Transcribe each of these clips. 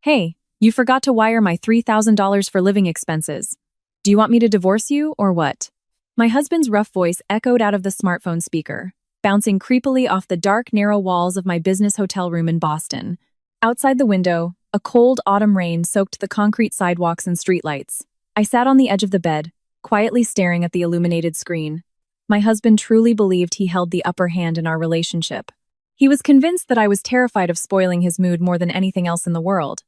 Hey, you forgot to wire my $3,000 for living expenses. Do you want me to divorce you, or what? My husband's rough voice echoed out of the smartphone speaker, bouncing creepily off the dark, narrow walls of my business hotel room in Boston. Outside the window, a cold autumn rain soaked the concrete sidewalks and streetlights. I sat on the edge of the bed, quietly staring at the illuminated screen. My husband truly believed he held the upper hand in our relationship. He was convinced that I was terrified of spoiling his mood more than anything else in the world.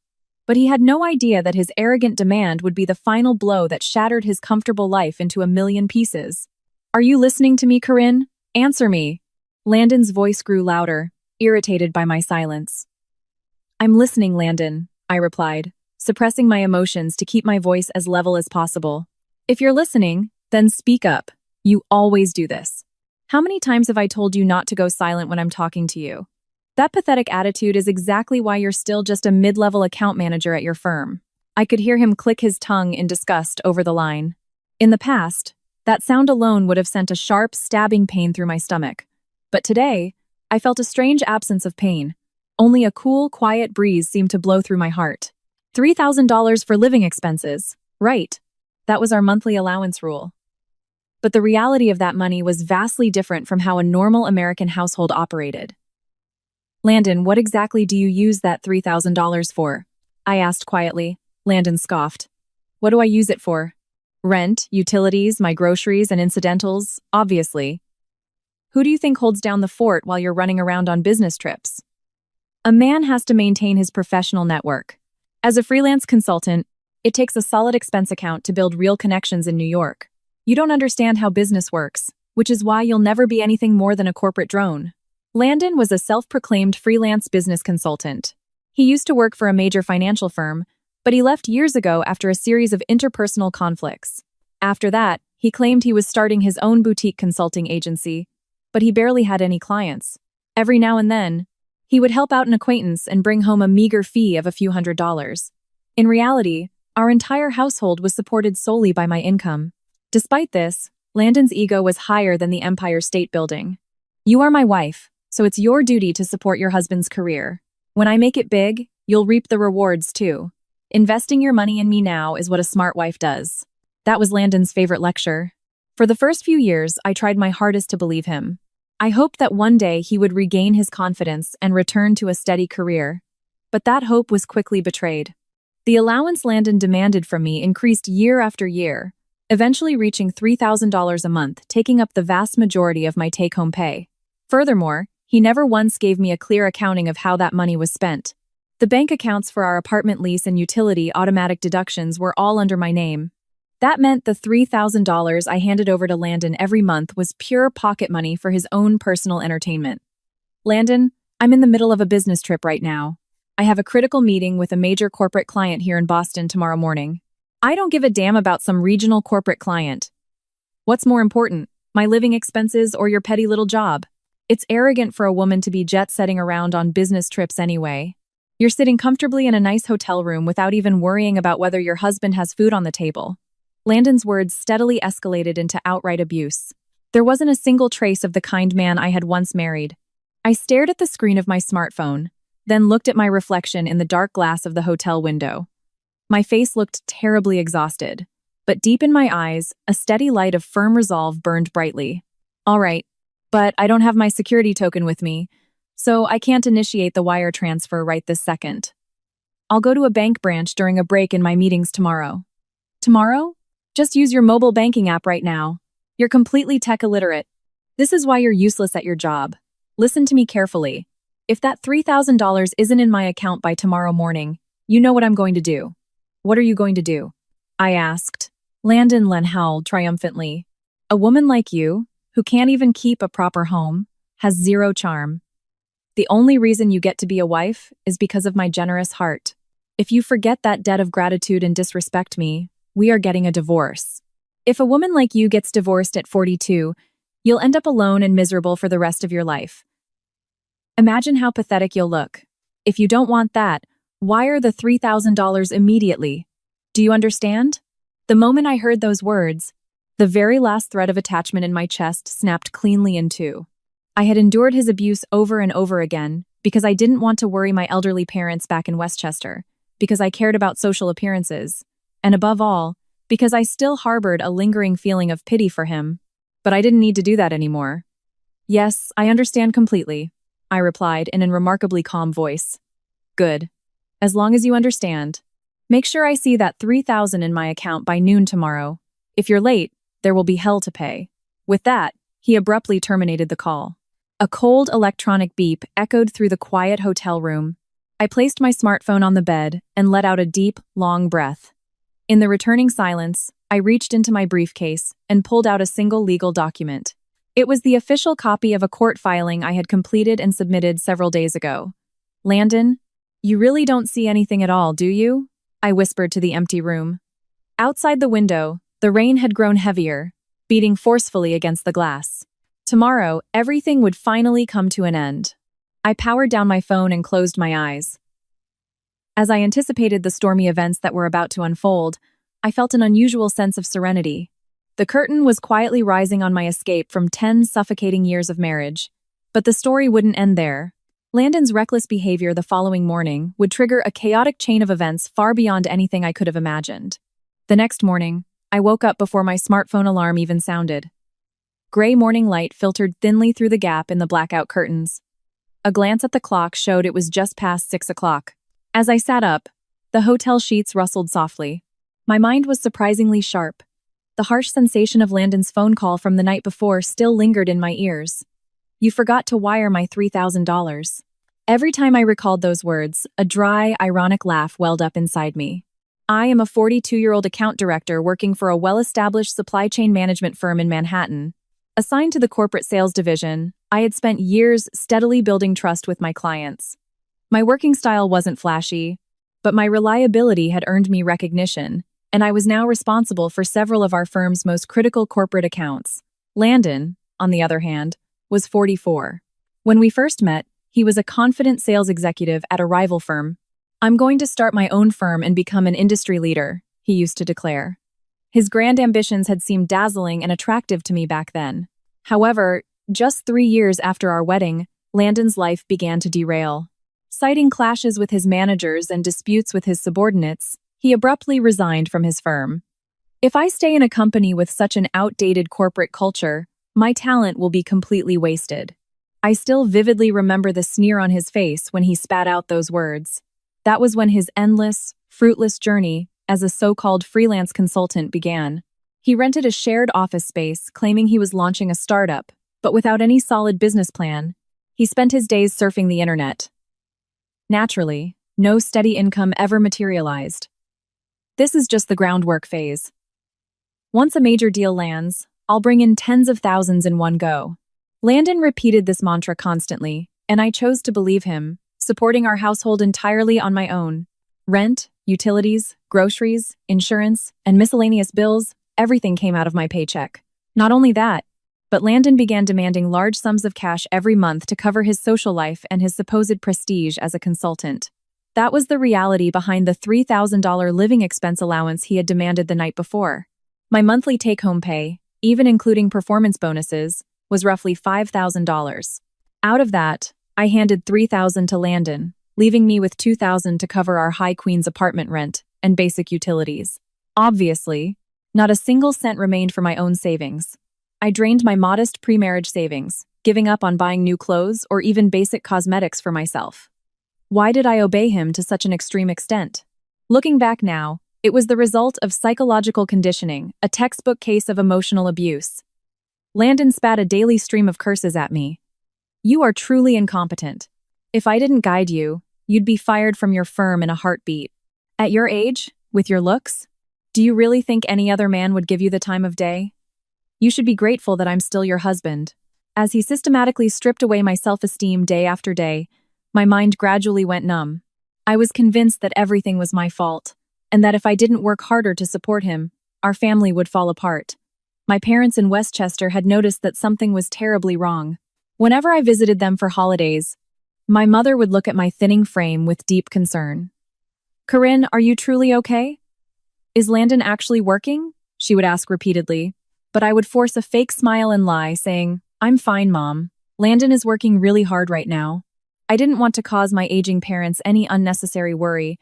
But he had no idea that his arrogant demand would be the final blow that shattered his comfortable life into a million pieces. Are you listening to me, Corinne? Answer me. Landon's voice grew louder, irritated by my silence. I'm listening, Landon, I replied, suppressing my emotions to keep my voice as level as possible. If you're listening, then speak up. You always do this. How many times have I told you not to go silent when I'm talking to you? That pathetic attitude is exactly why you're still just a mid-level account manager at your firm. I could hear him click his tongue in disgust over the line. In the past, that sound alone would have sent a sharp, stabbing pain through my stomach. But today, I felt a strange absence of pain. Only a cool, quiet breeze seemed to blow through my heart. $3,000 for living expenses. Right. That was our monthly allowance rule. But the reality of that money was vastly different from how a normal American household operated. Landon, what exactly do you use that $3,000 for? I asked quietly. Landon scoffed. What do I use it for? Rent, utilities, my groceries, and incidentals, obviously. Who do you think holds down the fort while you're running around on business trips? A man has to maintain his professional network. As a freelance consultant, it takes a solid expense account to build real connections in New York. You don't understand how business works, which is why you'll never be anything more than a corporate drone. Landon was a self-proclaimed freelance business consultant. He used to work for a major financial firm, but he left years ago after a series of interpersonal conflicts. After that, he claimed he was starting his own boutique consulting agency, but he barely had any clients. Every now and then, he would help out an acquaintance and bring home a meager fee of a few $100s. In reality, our entire household was supported solely by my income. Despite this, Landon's ego was higher than the Empire State Building. You are my wife, so it's your duty to support your husband's career. When I make it big, you'll reap the rewards too. Investing your money in me now is what a smart wife does. That was Landon's favorite lecture. For the first few years, I tried my hardest to believe him. I hoped that one day he would regain his confidence and return to a steady career. But that hope was quickly betrayed. The allowance Landon demanded from me increased year after year, eventually reaching $3,000 a month, taking up the vast majority of my take-home pay. Furthermore, he never once gave me a clear accounting of how that money was spent. The bank accounts for our apartment lease and utility automatic deductions were all under my name. That meant the $3,000 I handed over to Landon every month was pure pocket money for his own personal entertainment. Landon, I'm in the middle of a business trip right now. I have a critical meeting with a major corporate client here in Boston tomorrow morning. I don't give a damn about some regional corporate client. What's more important, my living expenses or your petty little job? It's arrogant for a woman to be jet-setting around on business trips anyway. You're sitting comfortably in a nice hotel room without even worrying about whether your husband has food on the table. Landon's words steadily escalated into outright abuse. There wasn't a single trace of the kind man I had once married. I stared at the screen of my smartphone, then looked at my reflection in the dark glass of the hotel window. My face looked terribly exhausted, but deep in my eyes, a steady light of firm resolve burned brightly. All right. But I don't have my security token with me, so I can't initiate the wire transfer right this second. I'll go to a bank branch during a break in my meetings tomorrow. Tomorrow? Just use your mobile banking app right now. You're completely tech illiterate. This is why you're useless at your job. Listen to me carefully. If that $3,000 isn't in my account by tomorrow morning, you know what I'm going to do. What are you going to do? I asked. Landon howled triumphantly. A woman like you, who can't even keep a proper home, has zero charm. The only reason you get to be a wife is because of my generous heart. If you forget that debt of gratitude and disrespect me, we are getting a divorce. If a woman like you gets divorced at 42, you'll end up alone and miserable for the rest of your life. Imagine how pathetic you'll look. If you don't want that, wire the $3,000 immediately. Do you understand? The moment I heard those words, the very last thread of attachment in my chest snapped cleanly in two. I had endured his abuse over and over again because I didn't want to worry my elderly parents back in Westchester, because I cared about social appearances, and above all, because I still harbored a lingering feeling of pity for him. But I didn't need to do that anymore. Yes, I understand completely, I replied in a remarkably calm voice. Good. As long as you understand. Make sure I see that $3,000 in my account by noon tomorrow. If you're late, there will be hell to pay. With that, he abruptly terminated the call. A cold electronic beep echoed through the quiet hotel room. I placed my smartphone on the bed and let out a deep, long breath. In the returning silence, I reached into my briefcase and pulled out a single legal document. It was the official copy of a court filing I had completed and submitted several days ago. Landon, you really don't see anything at all, do you? I whispered to the empty room. Outside the window, the rain had grown heavier, beating forcefully against the glass. Tomorrow, everything would finally come to an end. I powered down my phone and closed my eyes. As I anticipated the stormy events that were about to unfold, I felt an unusual sense of serenity. The curtain was quietly rising on my escape from 10 suffocating years of marriage. But the story wouldn't end there. Landon's reckless behavior the following morning would trigger a chaotic chain of events far beyond anything I could have imagined. The next morning, I woke up before my smartphone alarm even sounded. Gray morning light filtered thinly through the gap in the blackout curtains. A glance at the clock showed it was just past 6 o'clock. As I sat up, the hotel sheets rustled softly. My mind was surprisingly sharp. The harsh sensation of Landon's phone call from the night before still lingered in my ears. You forgot to wire my $3,000. Every time I recalled those words, a dry, ironic laugh welled up inside me. I am a 42-year-old account director working for a well-established supply chain management firm in Manhattan. Assigned to the corporate sales division, I had spent years steadily building trust with my clients. My working style wasn't flashy, but my reliability had earned me recognition, and I was now responsible for several of our firm's most critical corporate accounts. Landon, on the other hand, was 44. When we first met, he was a confident sales executive at a rival firm. I'm going to start my own firm and become an industry leader, he used to declare. His grand ambitions had seemed dazzling and attractive to me back then. However, just 3 years after our wedding, Landon's life began to derail. Citing clashes with his managers and disputes with his subordinates, he abruptly resigned from his firm. If I stay in a company with such an outdated corporate culture, my talent will be completely wasted. I still vividly remember the sneer on his face when he spat out those words. That was when his endless, fruitless journey as a so-called freelance consultant began. He rented a shared office space, claiming he was launching a startup, but without any solid business plan. He spent his days surfing the internet. Naturally, no steady income ever materialized. This is just the groundwork phase. Once a major deal lands, I'll bring in tens of thousands in one go. Landon repeated this mantra constantly, and I chose to believe him, supporting our household entirely on my own. Rent, utilities, groceries, insurance, and miscellaneous bills, everything came out of my paycheck. Not only that, but Landon began demanding large sums of cash every month to cover his social life and his supposed prestige as a consultant. That was the reality behind the $3,000 living expense allowance he had demanded the night before. My monthly take-home pay, even including performance bonuses, was roughly $5,000. Out of that, I handed $3,000 to Landon, leaving me with $2,000 to cover our High Queens apartment rent and basic utilities. Obviously, not a single cent remained for my own savings. I drained my modest pre-marriage savings, giving up on buying new clothes or even basic cosmetics for myself. Why did I obey him to such an extreme extent? Looking back now, it was the result of psychological conditioning, a textbook case of emotional abuse. Landon spat a daily stream of curses at me. You are truly incompetent. If I didn't guide you, you'd be fired from your firm in a heartbeat. At your age, with your looks, do you really think any other man would give you the time of day? You should be grateful that I'm still your husband. As he systematically stripped away my self-esteem day after day, my mind gradually went numb. I was convinced that everything was my fault, and that if I didn't work harder to support him, our family would fall apart. My parents in Westchester had noticed that something was terribly wrong. Whenever I visited them for holidays, my mother would look at my thinning frame with deep concern. "Corinne, are you truly okay? Is Landon actually working?" she would ask repeatedly, but I would force a fake smile and lie, saying, "I'm fine, Mom. Landon is working really hard right now." I didn't want to cause my aging parents any unnecessary worry,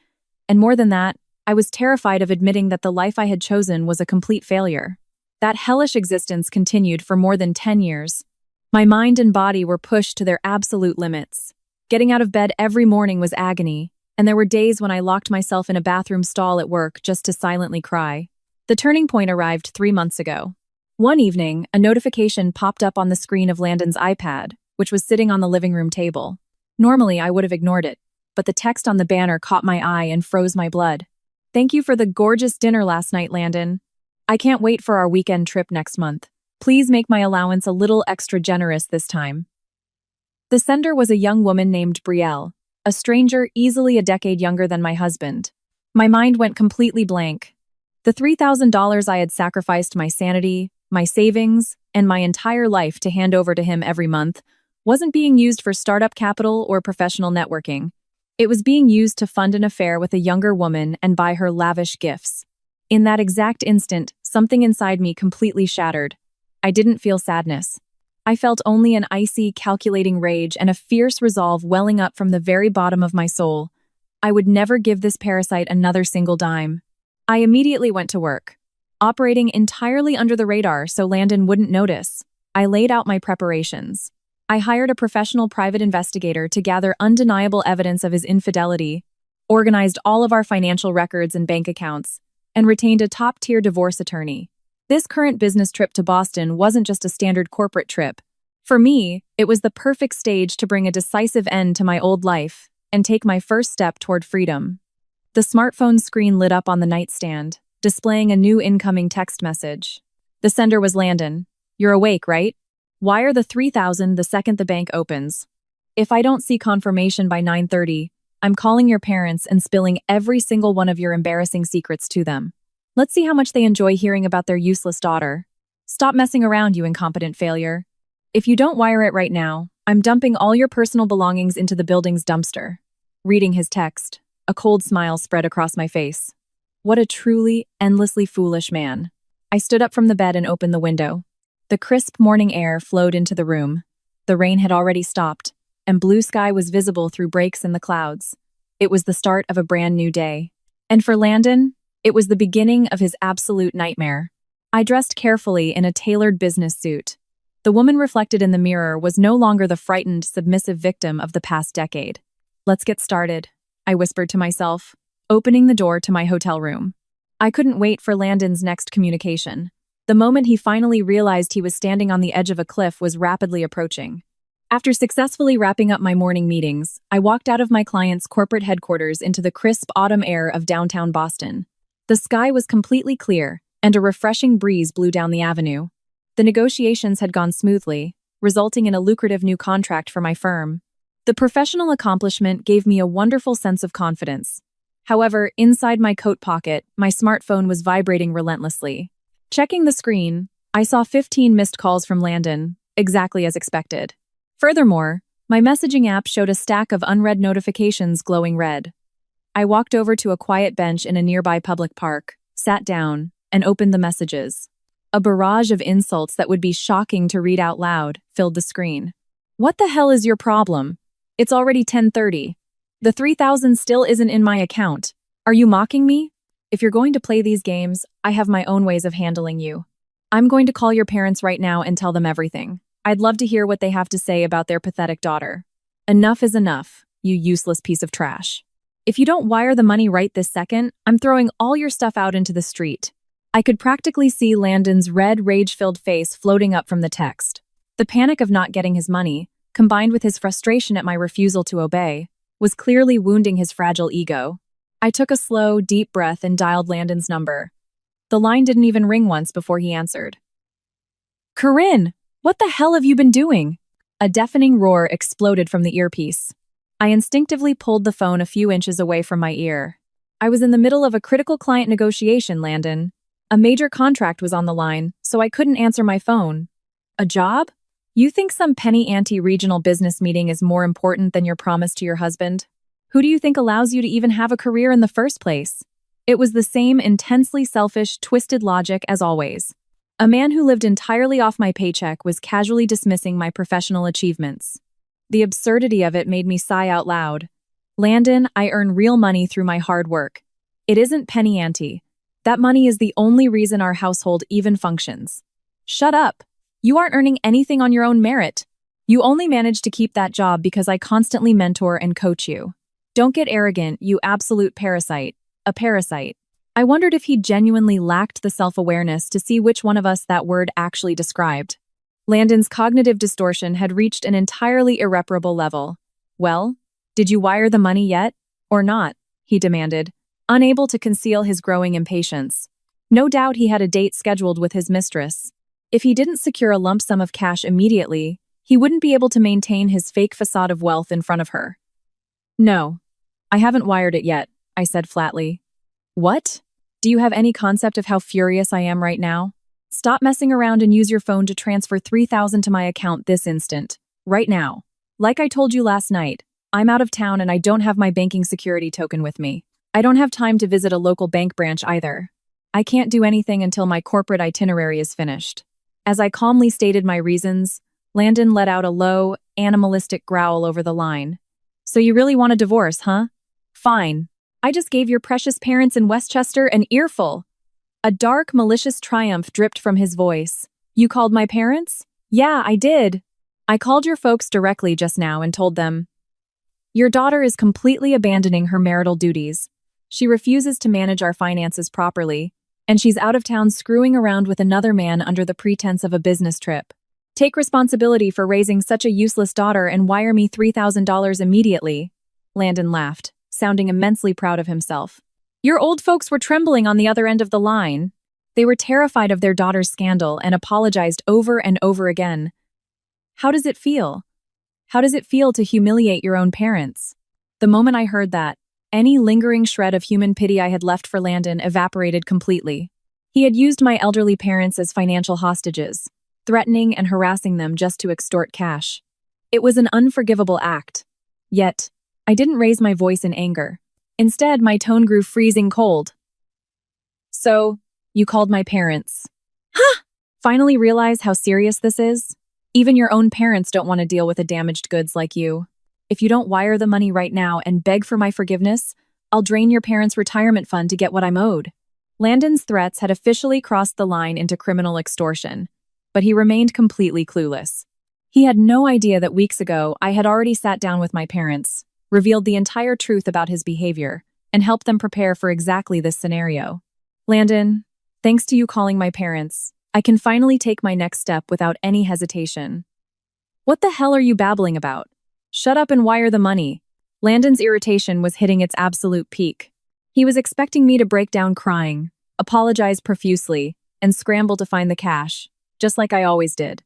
And more than that, I was terrified of admitting that the life I had chosen was a complete failure. That hellish existence continued for more than 10 years. My mind and body were pushed to their absolute limits. Getting out of bed every morning was agony, and there were days when I locked myself in a bathroom stall at work just to silently cry. The turning point arrived 3 months ago. One evening, a notification popped up on the screen of Landon's iPad, which was sitting on the living room table. Normally, I would have ignored it, but the text on the banner caught my eye and froze my blood. "Thank you for the gorgeous dinner last night, Landon. I can't wait for our weekend trip next month. Please make my allowance a little extra generous this time." The sender was a young woman named Betrayal, a stranger easily a decade younger than my husband. My mind went completely blank. The $3,000 I had sacrificed my sanity, my savings, and my entire life to hand over to him every month wasn't being used for startup capital or professional networking. It was being used to fund an affair with a younger woman and buy her lavish gifts. In that exact instant, something inside me completely shattered. I didn't feel sadness. I felt only an icy, calculating rage and a fierce resolve welling up from the very bottom of my soul. I would never give this parasite another single dime. I immediately went to work. Operating entirely under the radar so Landon wouldn't notice, I laid out my preparations. I hired a professional private investigator to gather undeniable evidence of his infidelity, organized all of our financial records and bank accounts, and retained a top-tier divorce attorney. This current business trip to Boston wasn't just a standard corporate trip. For me, it was the perfect stage to bring a decisive end to my old life and take my first step toward freedom. The smartphone screen lit up on the nightstand, displaying a new incoming text message. The sender was Landon. "You're awake, right? Wire the $3,000 the second the bank opens. If I don't see confirmation by 9:30, I'm calling your parents and spilling every single one of your embarrassing secrets to them. Let's see how much they enjoy hearing about their useless daughter. Stop messing around, you incompetent failure. If you don't wire it right now, I'm dumping all your personal belongings into the building's dumpster." Reading his text, a cold smile spread across my face. What a truly, endlessly foolish man. I stood up from the bed and opened the window. The crisp morning air flowed into the room. The rain had already stopped, and blue sky was visible through breaks in the clouds. It was the start of a brand new day. And for Landon, it was the beginning of his absolute nightmare. I dressed carefully in a tailored business suit. The woman reflected in the mirror was no longer the frightened, submissive victim of the past decade. "Let's get started," I whispered to myself, opening the door to my hotel room. I couldn't wait for Landon's next communication. The moment he finally realized he was standing on the edge of a cliff was rapidly approaching. After successfully wrapping up my morning meetings, I walked out of my client's corporate headquarters into the crisp autumn air of downtown Boston. The sky was completely clear, and a refreshing breeze blew down the avenue. The negotiations had gone smoothly, resulting in a lucrative new contract for my firm. The professional accomplishment gave me a wonderful sense of confidence. However, inside my coat pocket, my smartphone was vibrating relentlessly. Checking the screen, I saw 15 missed calls from Landon, exactly as expected. Furthermore, my messaging app showed a stack of unread notifications glowing red. I walked over to a quiet bench in a nearby public park, sat down, and opened the messages. A barrage of insults that would be shocking to read out loud filled the screen. "What the hell is your problem? It's already 10:30. The $3,000 still isn't in my account. Are you mocking me? If you're going to play these games, I have my own ways of handling you. I'm going to call your parents right now and tell them everything. I'd love to hear what they have to say about their pathetic daughter. Enough is enough, you useless piece of trash. If you don't wire the money right this second, I'm throwing all your stuff out into the street." I could practically see Landon's red, rage-filled face floating up from the text. The panic of not getting his money, combined with his frustration at my refusal to obey, was clearly wounding his fragile ego. I took a slow, deep breath and dialed Landon's number. The line didn't even ring once before he answered. "Corinne, what the hell have you been doing?" A deafening roar exploded from the earpiece. I instinctively pulled the phone a few inches away from my ear. "I was in the middle of a critical client negotiation, Landon. A major contract was on the line, so I couldn't answer my phone." "A job? You think some penny ante regional business meeting is more important than your promise to your husband? Who do you think allows you to even have a career in the first place?" It was the same intensely selfish, twisted logic as always. A man who lived entirely off my paycheck was casually dismissing my professional achievements. The absurdity of it made me sigh out loud. Landon, I earn real money through my hard work. It isn't penny ante. That money is the only reason our household even functions. Shut up. You aren't earning anything on your own merit. You only manage to keep that job because I constantly mentor and coach you. Don't get arrogant, you absolute parasite. A parasite. I wondered if he genuinely lacked the self-awareness to see which one of us that word actually described. Landon's cognitive distortion had reached an entirely irreparable level. Well, did you wire the money yet? Or not? He demanded, unable to conceal his growing impatience. No doubt he had a date scheduled with his mistress. If he didn't secure a lump sum of cash immediately, he wouldn't be able to maintain his fake facade of wealth in front of her. No, I haven't wired it yet, I said flatly. What? Do you have any concept of how furious I am right now? Stop messing around and use your phone to transfer $3,000 to my account this instant. Right now. Like I told you last night, I'm out of town and I don't have my banking security token with me. I don't have time to visit a local bank branch either. I can't do anything until my corporate itinerary is finished. As I calmly stated my reasons, Landon let out a low, animalistic growl over the line. So you really want a divorce, huh? Fine. I just gave your precious parents in Westchester an earful. A dark, malicious triumph dripped from his voice. You called my parents? Yeah, I did. I called your folks directly just now and told them, your daughter is completely abandoning her marital duties. She refuses to manage our finances properly, and she's out of town screwing around with another man under the pretense of a business trip. Take responsibility for raising such a useless daughter and wire me $3,000 immediately. Landon laughed, sounding immensely proud of himself. Your old folks were trembling on the other end of the line. They were terrified of their daughter's scandal and apologized over and over again. How does it feel? How does it feel to humiliate your own parents? The moment I heard that, any lingering shred of human pity I had left for Landon evaporated completely. He had used my elderly parents as financial hostages, threatening and harassing them just to extort cash. It was an unforgivable act. Yet, I didn't raise my voice in anger. Instead, my tone grew freezing cold. So, you called my parents. Huh! Finally realize how serious this is? Even your own parents don't want to deal with a damaged goods like you. If you don't wire the money right now and beg for my forgiveness, I'll drain your parents' retirement fund to get what I'm owed. Landon's threats had officially crossed the line into criminal extortion, but he remained completely clueless. He had no idea that weeks ago I had already sat down with my parents, revealed the entire truth about his behavior, and helped them prepare for exactly this scenario. Landon, thanks to you calling my parents, I can finally take my next step without any hesitation. What the hell are you babbling about? Shut up and wire the money. Landon's irritation was hitting its absolute peak. He was expecting me to break down crying, apologize profusely, and scramble to find the cash, just like I always did.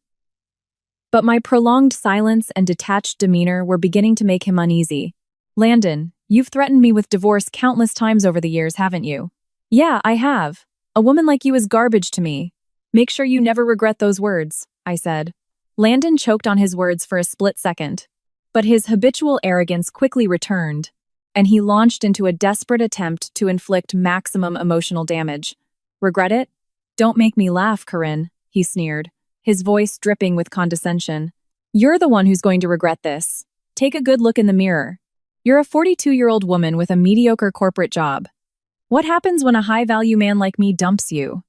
But my prolonged silence and detached demeanor were beginning to make him uneasy. Landon, you've threatened me with divorce countless times over the years, haven't you? Yeah, I have. A woman like you is garbage to me. Make sure you never regret those words, I said. Landon choked on his words for a split second, but his habitual arrogance quickly returned, and he launched into a desperate attempt to inflict maximum emotional damage. Regret it? Don't make me laugh, Corinne, he sneered, his voice dripping with condescension. You're the one who's going to regret this. Take a good look in the mirror. You're a 42-year-old woman with a mediocre corporate job. What happens when a high-value man like me dumps you?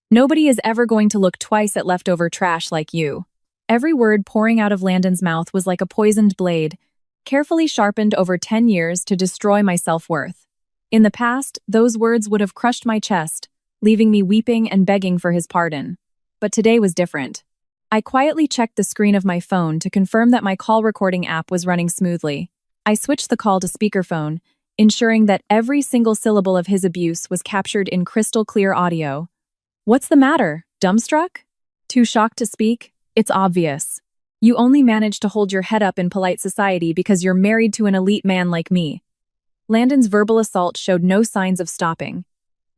Nobody is ever going to look twice at leftover trash like you. Every word pouring out of Landon's mouth was like a poisoned blade, carefully sharpened over 10 years to destroy my self-worth. In the past, those words would have crushed my chest, leaving me weeping and begging for his pardon. But today was different. I quietly checked the screen of my phone to confirm that my call recording app was running smoothly. I switched the call to speakerphone, ensuring that every single syllable of his abuse was captured in crystal clear audio. What's the matter? Dumbstruck? Too shocked to speak? It's obvious. You only manage to hold your head up in polite society because you're married to an elite man like me. Landon's verbal assault showed no signs of stopping.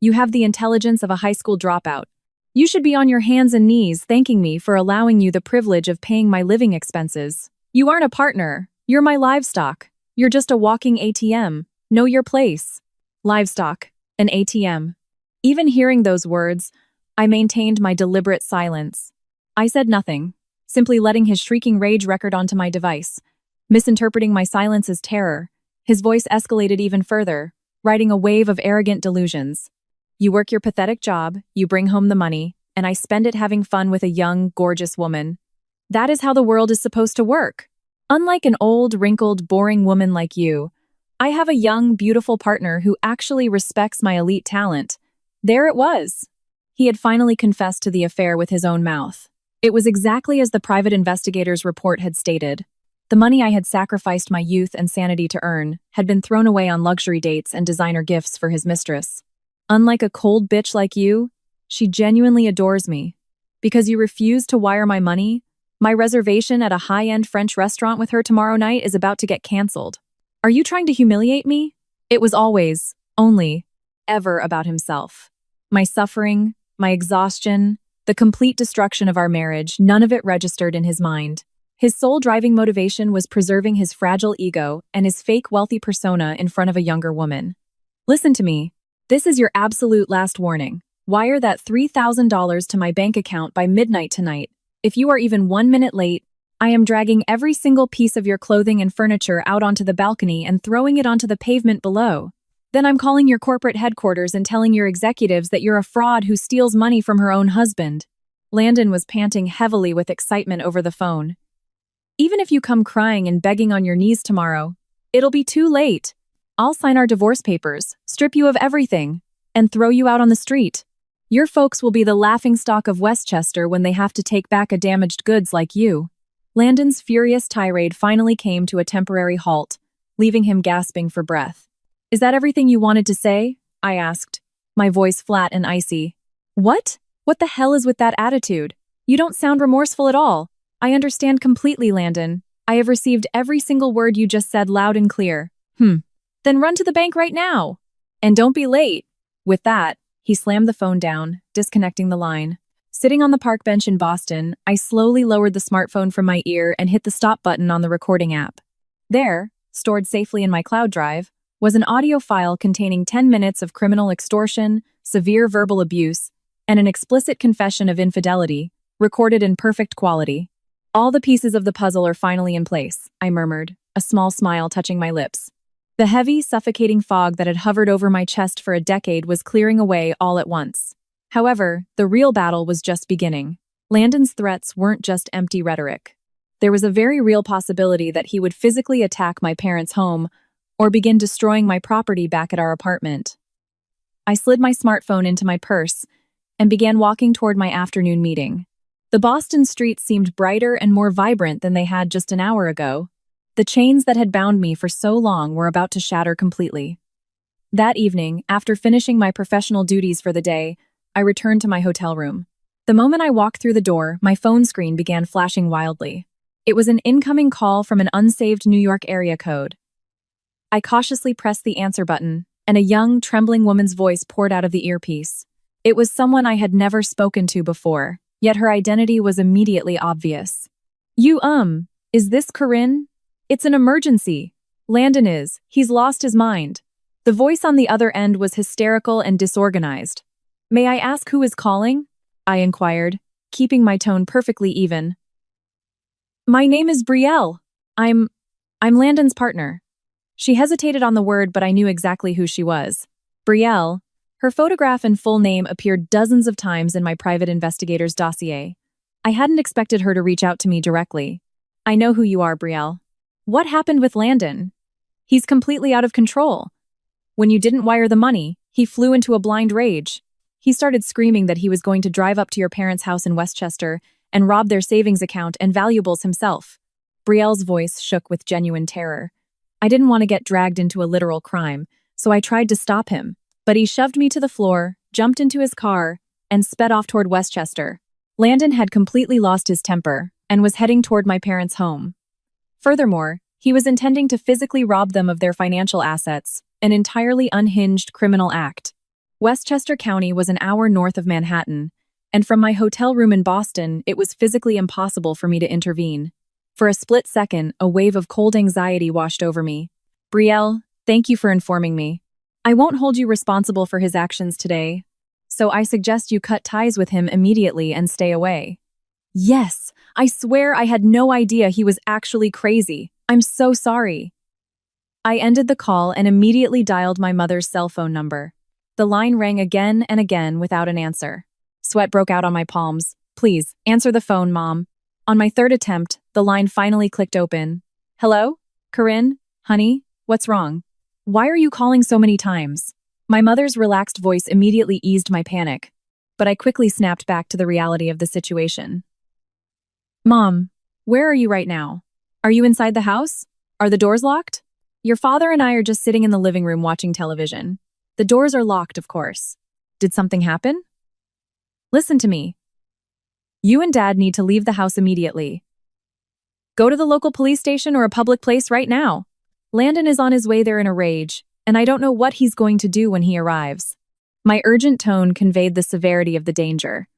You have the intelligence of a high school dropout. You should be on your hands and knees thanking me for allowing you the privilege of paying my living expenses. You aren't a partner. You're my livestock. You're just a walking ATM. Know your place. Livestock. An ATM. Even hearing those words, I maintained my deliberate silence. I said nothing, simply letting his shrieking rage record onto my device, misinterpreting my silence as terror, His voice escalated even further, riding a wave of arrogant delusions. You work your pathetic job, you bring home the money, and I spend it having fun with a young, gorgeous woman. That is how the world is supposed to work. Unlike an old, wrinkled, boring woman like you, I have a young, beautiful partner who actually respects my elite talent. There it was. He had finally confessed to the affair with his own mouth. It was exactly as the private investigator's report had stated. The money I had sacrificed my youth and sanity to earn had been thrown away on luxury dates and designer gifts for his mistress. Unlike a cold bitch like you, she genuinely adores me. Because you refused to wire my money, my reservation at a high-end French restaurant with her tomorrow night is about to get canceled. Are you trying to humiliate me? It was always, only, ever about himself. My suffering, my exhaustion, the complete destruction of our marriage, none of it registered in his mind. His sole driving motivation was preserving his fragile ego and his fake wealthy persona in front of a younger woman. Listen to me. This is your absolute last warning. Wire that $3,000 to my bank account by midnight tonight. If you are even 1 minute late, I am dragging every single piece of your clothing and furniture out onto the balcony and throwing it onto the pavement below. Then I'm calling your corporate headquarters and telling your executives that you're a fraud who steals money from her own husband. Landon was panting heavily with excitement over the phone. Even if you come crying and begging on your knees tomorrow, it'll be too late. I'll sign our divorce papers, strip you of everything, and throw you out on the street. Your folks will be the laughingstock of Westchester when they have to take back a damaged goods like you. Landon's furious tirade finally came to a temporary halt, leaving him gasping for breath. Is that everything you wanted to say? I asked, my voice flat and icy. What? What the hell is with that attitude? You don't sound remorseful at all. I understand completely, Landon. I have received every single word you just said loud and clear. Then run to the bank right now. And don't be late. With that, he slammed the phone down, disconnecting the line. Sitting on the park bench in Boston, I slowly lowered the smartphone from my ear and hit the stop button on the recording app. There, stored safely in my cloud drive, was an audio file containing 10 minutes of criminal extortion, severe verbal abuse, and an explicit confession of infidelity, recorded in perfect quality. All the pieces of the puzzle are finally in place, I murmured, a small smile touching my lips. The heavy, suffocating fog that had hovered over my chest for a decade was clearing away all at once. However, the real battle was just beginning. Landon's threats weren't just empty rhetoric. There was a very real possibility that he would physically attack my parents' home or begin destroying my property back at our apartment. I slid my smartphone into my purse and began walking toward my afternoon meeting. The Boston streets seemed brighter and more vibrant than they had just an hour ago. The chains that had bound me for so long were about to shatter completely. That evening, after finishing my professional duties for the day, I returned to my hotel room. The moment I walked through the door, my phone screen began flashing wildly. It was an incoming call from an unsaved New York area code. I cautiously pressed the answer button, and a young, trembling woman's voice poured out of the earpiece. It was someone I had never spoken to before, yet her identity was immediately obvious. Is this Corinne? It's an emergency. Landon is. He's lost his mind. The voice on the other end was hysterical and disorganized. May I ask who is calling? I inquired, keeping my tone perfectly even. My name is Betrayal. I'm Landon's partner. She hesitated on the word, but I knew exactly who she was. Betrayal. Her photograph and full name appeared dozens of times in my private investigator's dossier. I hadn't expected her to reach out to me directly. I know who you are, Betrayal. What happened with Landon? He's completely out of control. When you didn't wire the money, he flew into a blind rage. He started screaming that he was going to drive up to your parents' house in Westchester and rob their savings account and valuables himself. Betrayal's voice shook with genuine terror. I didn't want to get dragged into a literal crime, so I tried to stop him, but he shoved me to the floor, jumped into his car, and sped off toward Westchester. Landon had completely lost his temper and was heading toward my parents' home. Furthermore, he was intending to physically rob them of their financial assets, an entirely unhinged criminal act. Westchester County was an hour north of Manhattan, and from my hotel room in Boston, it was physically impossible for me to intervene. For a split second, a wave of cold anxiety washed over me. Betrayal, thank you for informing me. I won't hold you responsible for his actions today, so I suggest you cut ties with him immediately and stay away. Yes, I swear I had no idea he was actually crazy. I'm so sorry. I ended the call and immediately dialed my mother's cell phone number. The line rang again and again without an answer. Sweat broke out on my palms. Please, answer the phone, Mom. On my third attempt, the line finally clicked open. Hello? Corinne? Honey? What's wrong? Why are you calling so many times? My mother's relaxed voice immediately eased my panic, but I quickly snapped back to the reality of the situation. Mom, where are you right now? Are you inside the house? Are the doors locked? Your father and I are just sitting in the living room watching television. The doors are locked, of course. Did something happen? Listen to me. You and Dad need to leave the house immediately. Go to the local police station or a public place right now. Landon is on his way there in a rage, and I don't know what he's going to do when he arrives. My urgent tone conveyed the severity of the danger.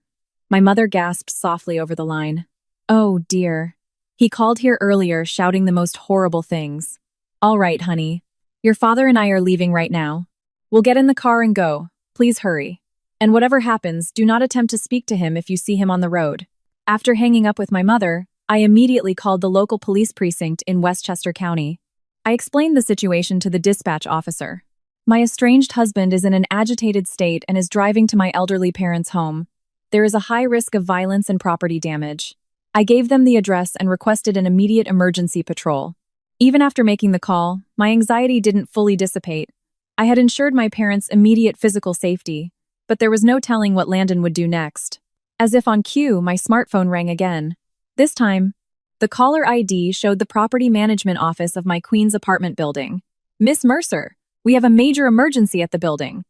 My mother gasped softly over the line. Oh, dear. He called here earlier, shouting the most horrible things. All right, honey. Your father and I are leaving right now. We'll get in the car and go. Please hurry. And whatever happens, do not attempt to speak to him if you see him on the road. After hanging up with my mother, I immediately called the local police precinct in Westchester County. I explained the situation to the dispatch officer. My estranged husband is in an agitated state and is driving to my elderly parents' home. There is a high risk of violence and property damage. I gave them the address and requested an immediate emergency patrol. Even after making the call, my anxiety didn't fully dissipate. I had ensured my parents' immediate physical safety, but there was no telling what Landon would do next. As if on cue, my smartphone rang again. This time, the caller ID showed the property management office of my Queens apartment building. Miss Mercer, we have a major emergency at the building.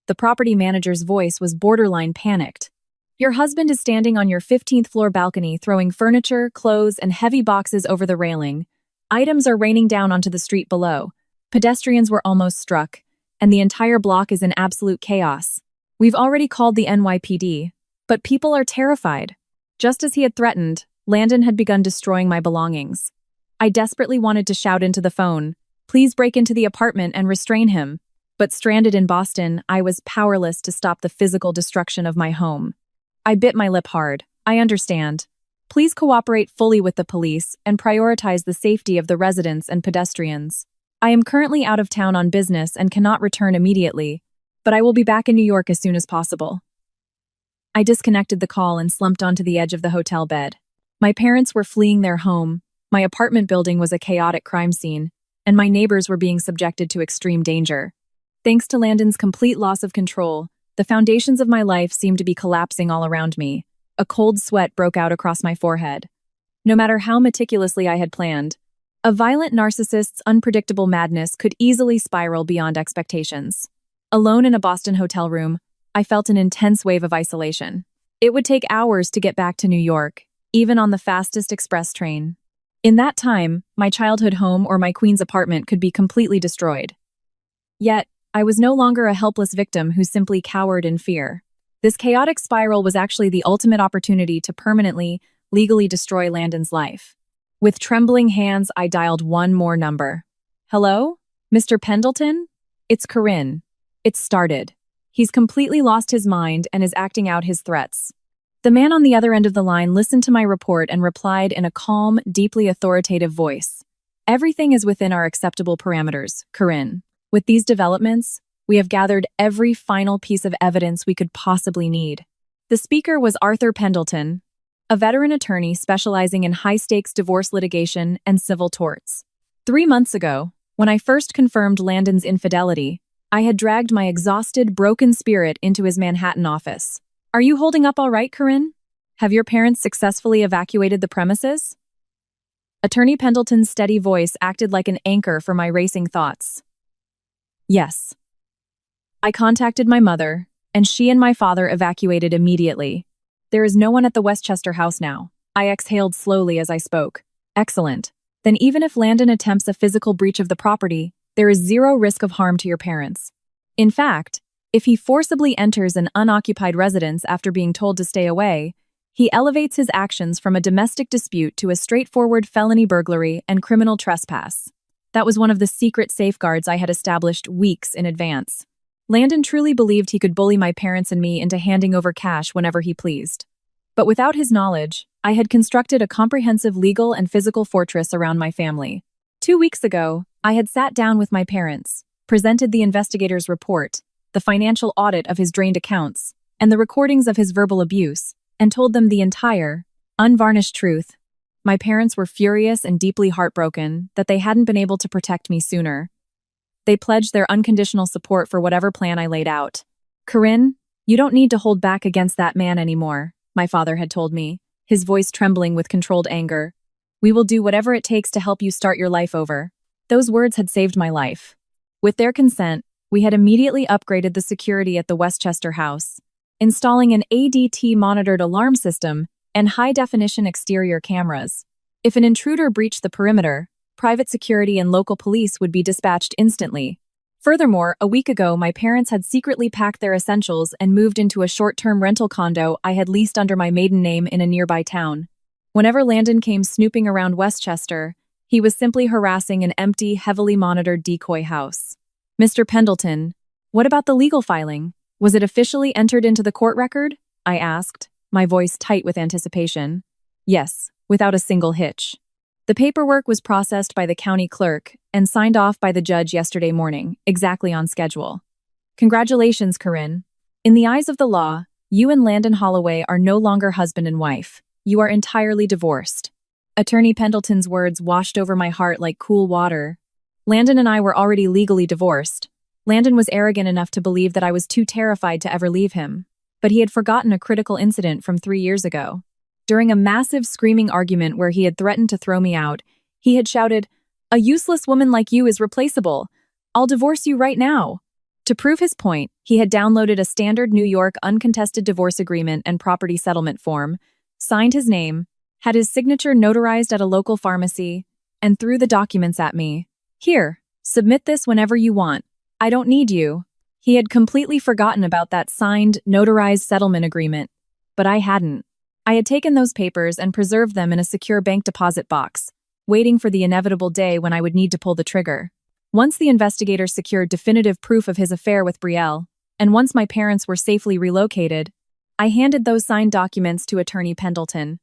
The property manager's voice was borderline panicked. Your husband is standing on your 15th floor balcony throwing furniture, clothes, and heavy boxes over the railing. Items are raining down onto the street below. Pedestrians were almost struck, and the entire block is in absolute chaos. We've already called the NYPD, but people are terrified. Just as he had threatened, Landon had begun destroying my belongings. I desperately wanted to shout into the phone, please break into the apartment and restrain him. But stranded in Boston, I was powerless to stop the physical destruction of my home. I bit my lip hard. I understand. Please cooperate fully with the police and prioritize the safety of the residents and pedestrians. I am currently out of town on business and cannot return immediately, but I will be back in New York as soon as possible. I disconnected the call and slumped onto the edge of the hotel bed. My parents were fleeing their home, my apartment building was a chaotic crime scene, and my neighbors were being subjected to extreme danger. Thanks to Landon's complete loss of control, the foundations of my life seemed to be collapsing all around me. A cold sweat broke out across my forehead. No matter how meticulously I had planned, a violent narcissist's unpredictable madness could easily spiral beyond expectations. Alone in a Boston hotel room, I felt an intense wave of isolation. It would take hours to get back to New York, even on the fastest express train. In that time, my childhood home or my Queens apartment could be completely destroyed. Yet, I was no longer a helpless victim who simply cowered in fear. This chaotic spiral was actually the ultimate opportunity to permanently, legally destroy Landon's life. With trembling hands, I dialed one more number. Hello? Mr. Pendleton? It's Corinne. It started. He's completely lost his mind and is acting out his threats. The man on the other end of the line listened to my report and replied in a calm, deeply authoritative voice. Everything is within our acceptable parameters, Corinne. With these developments, we have gathered every final piece of evidence we could possibly need. The speaker was Arthur Pendleton, a veteran attorney specializing in high-stakes divorce litigation and civil torts. 3 months ago, when I first confirmed Landon's infidelity, I had dragged my exhausted, broken spirit into his Manhattan office. Are you holding up all right, Corinne? Have your parents successfully evacuated the premises? Attorney Pendleton's steady voice acted like an anchor for my racing thoughts. Yes. I contacted my mother, and she and my father evacuated immediately. There is no one at the Westchester house now. I exhaled slowly as I spoke. Excellent. Then even if Landon attempts a physical breach of the property, there is zero risk of harm to your parents. In fact, if he forcibly enters an unoccupied residence after being told to stay away, he elevates his actions from a domestic dispute to a straightforward felony burglary and criminal trespass. That was one of the secret safeguards I had established weeks in advance. Landon truly believed he could bully my parents and me into handing over cash whenever he pleased. But without his knowledge, I had constructed a comprehensive legal and physical fortress around my family. 2 weeks ago, I had sat down with my parents, presented the investigator's report, the financial audit of his drained accounts, and the recordings of his verbal abuse, and told them the entire, unvarnished truth. My parents were furious and deeply heartbroken that they hadn't been able to protect me sooner. They pledged their unconditional support for whatever plan I laid out. "Corinne, you don't need to hold back against that man anymore," my father had told me, his voice trembling with controlled anger. "We will do whatever it takes to help you start your life over." Those words had saved my life. With their consent, we had immediately upgraded the security at the Westchester house, installing an ADT-monitored alarm system and high-definition exterior cameras. If an intruder breached the perimeter, private security and local police would be dispatched instantly. Furthermore, a week ago, my parents had secretly packed their essentials and moved into a short-term rental condo I had leased under my maiden name in a nearby town. Whenever Landon came snooping around Westchester, he was simply harassing an empty, heavily monitored decoy house. "Mr. Pendleton, what about the legal filing? Was it officially entered into the court record?" I asked, my voice tight with anticipation. "Yes, without a single hitch. The paperwork was processed by the county clerk and signed off by the judge yesterday morning, exactly on schedule." "Congratulations, Corinne. In the eyes of the law, you and Landon Holloway are no longer husband and wife. You are entirely divorced." Attorney Pendleton's words washed over my heart like cool water. Landon and I were already legally divorced. Landon was arrogant enough to believe that I was too terrified to ever leave him. But he had forgotten a critical incident from 3 years ago. During a massive screaming argument where he had threatened to throw me out, he had shouted, "A useless woman like you is replaceable. I'll divorce you right now." To prove his point, he had downloaded a standard New York uncontested divorce agreement and property settlement form, signed his name, had his signature notarized at a local pharmacy, and threw the documents at me. "Here, submit this whenever you want. I don't need you." He had completely forgotten about that signed, notarized settlement agreement, but I hadn't. I had taken those papers and preserved them in a secure bank deposit box, waiting for the inevitable day when I would need to pull the trigger. Once the investigators secured definitive proof of his affair with Betrayal, and once my parents were safely relocated, I handed those signed documents to Attorney Pendleton.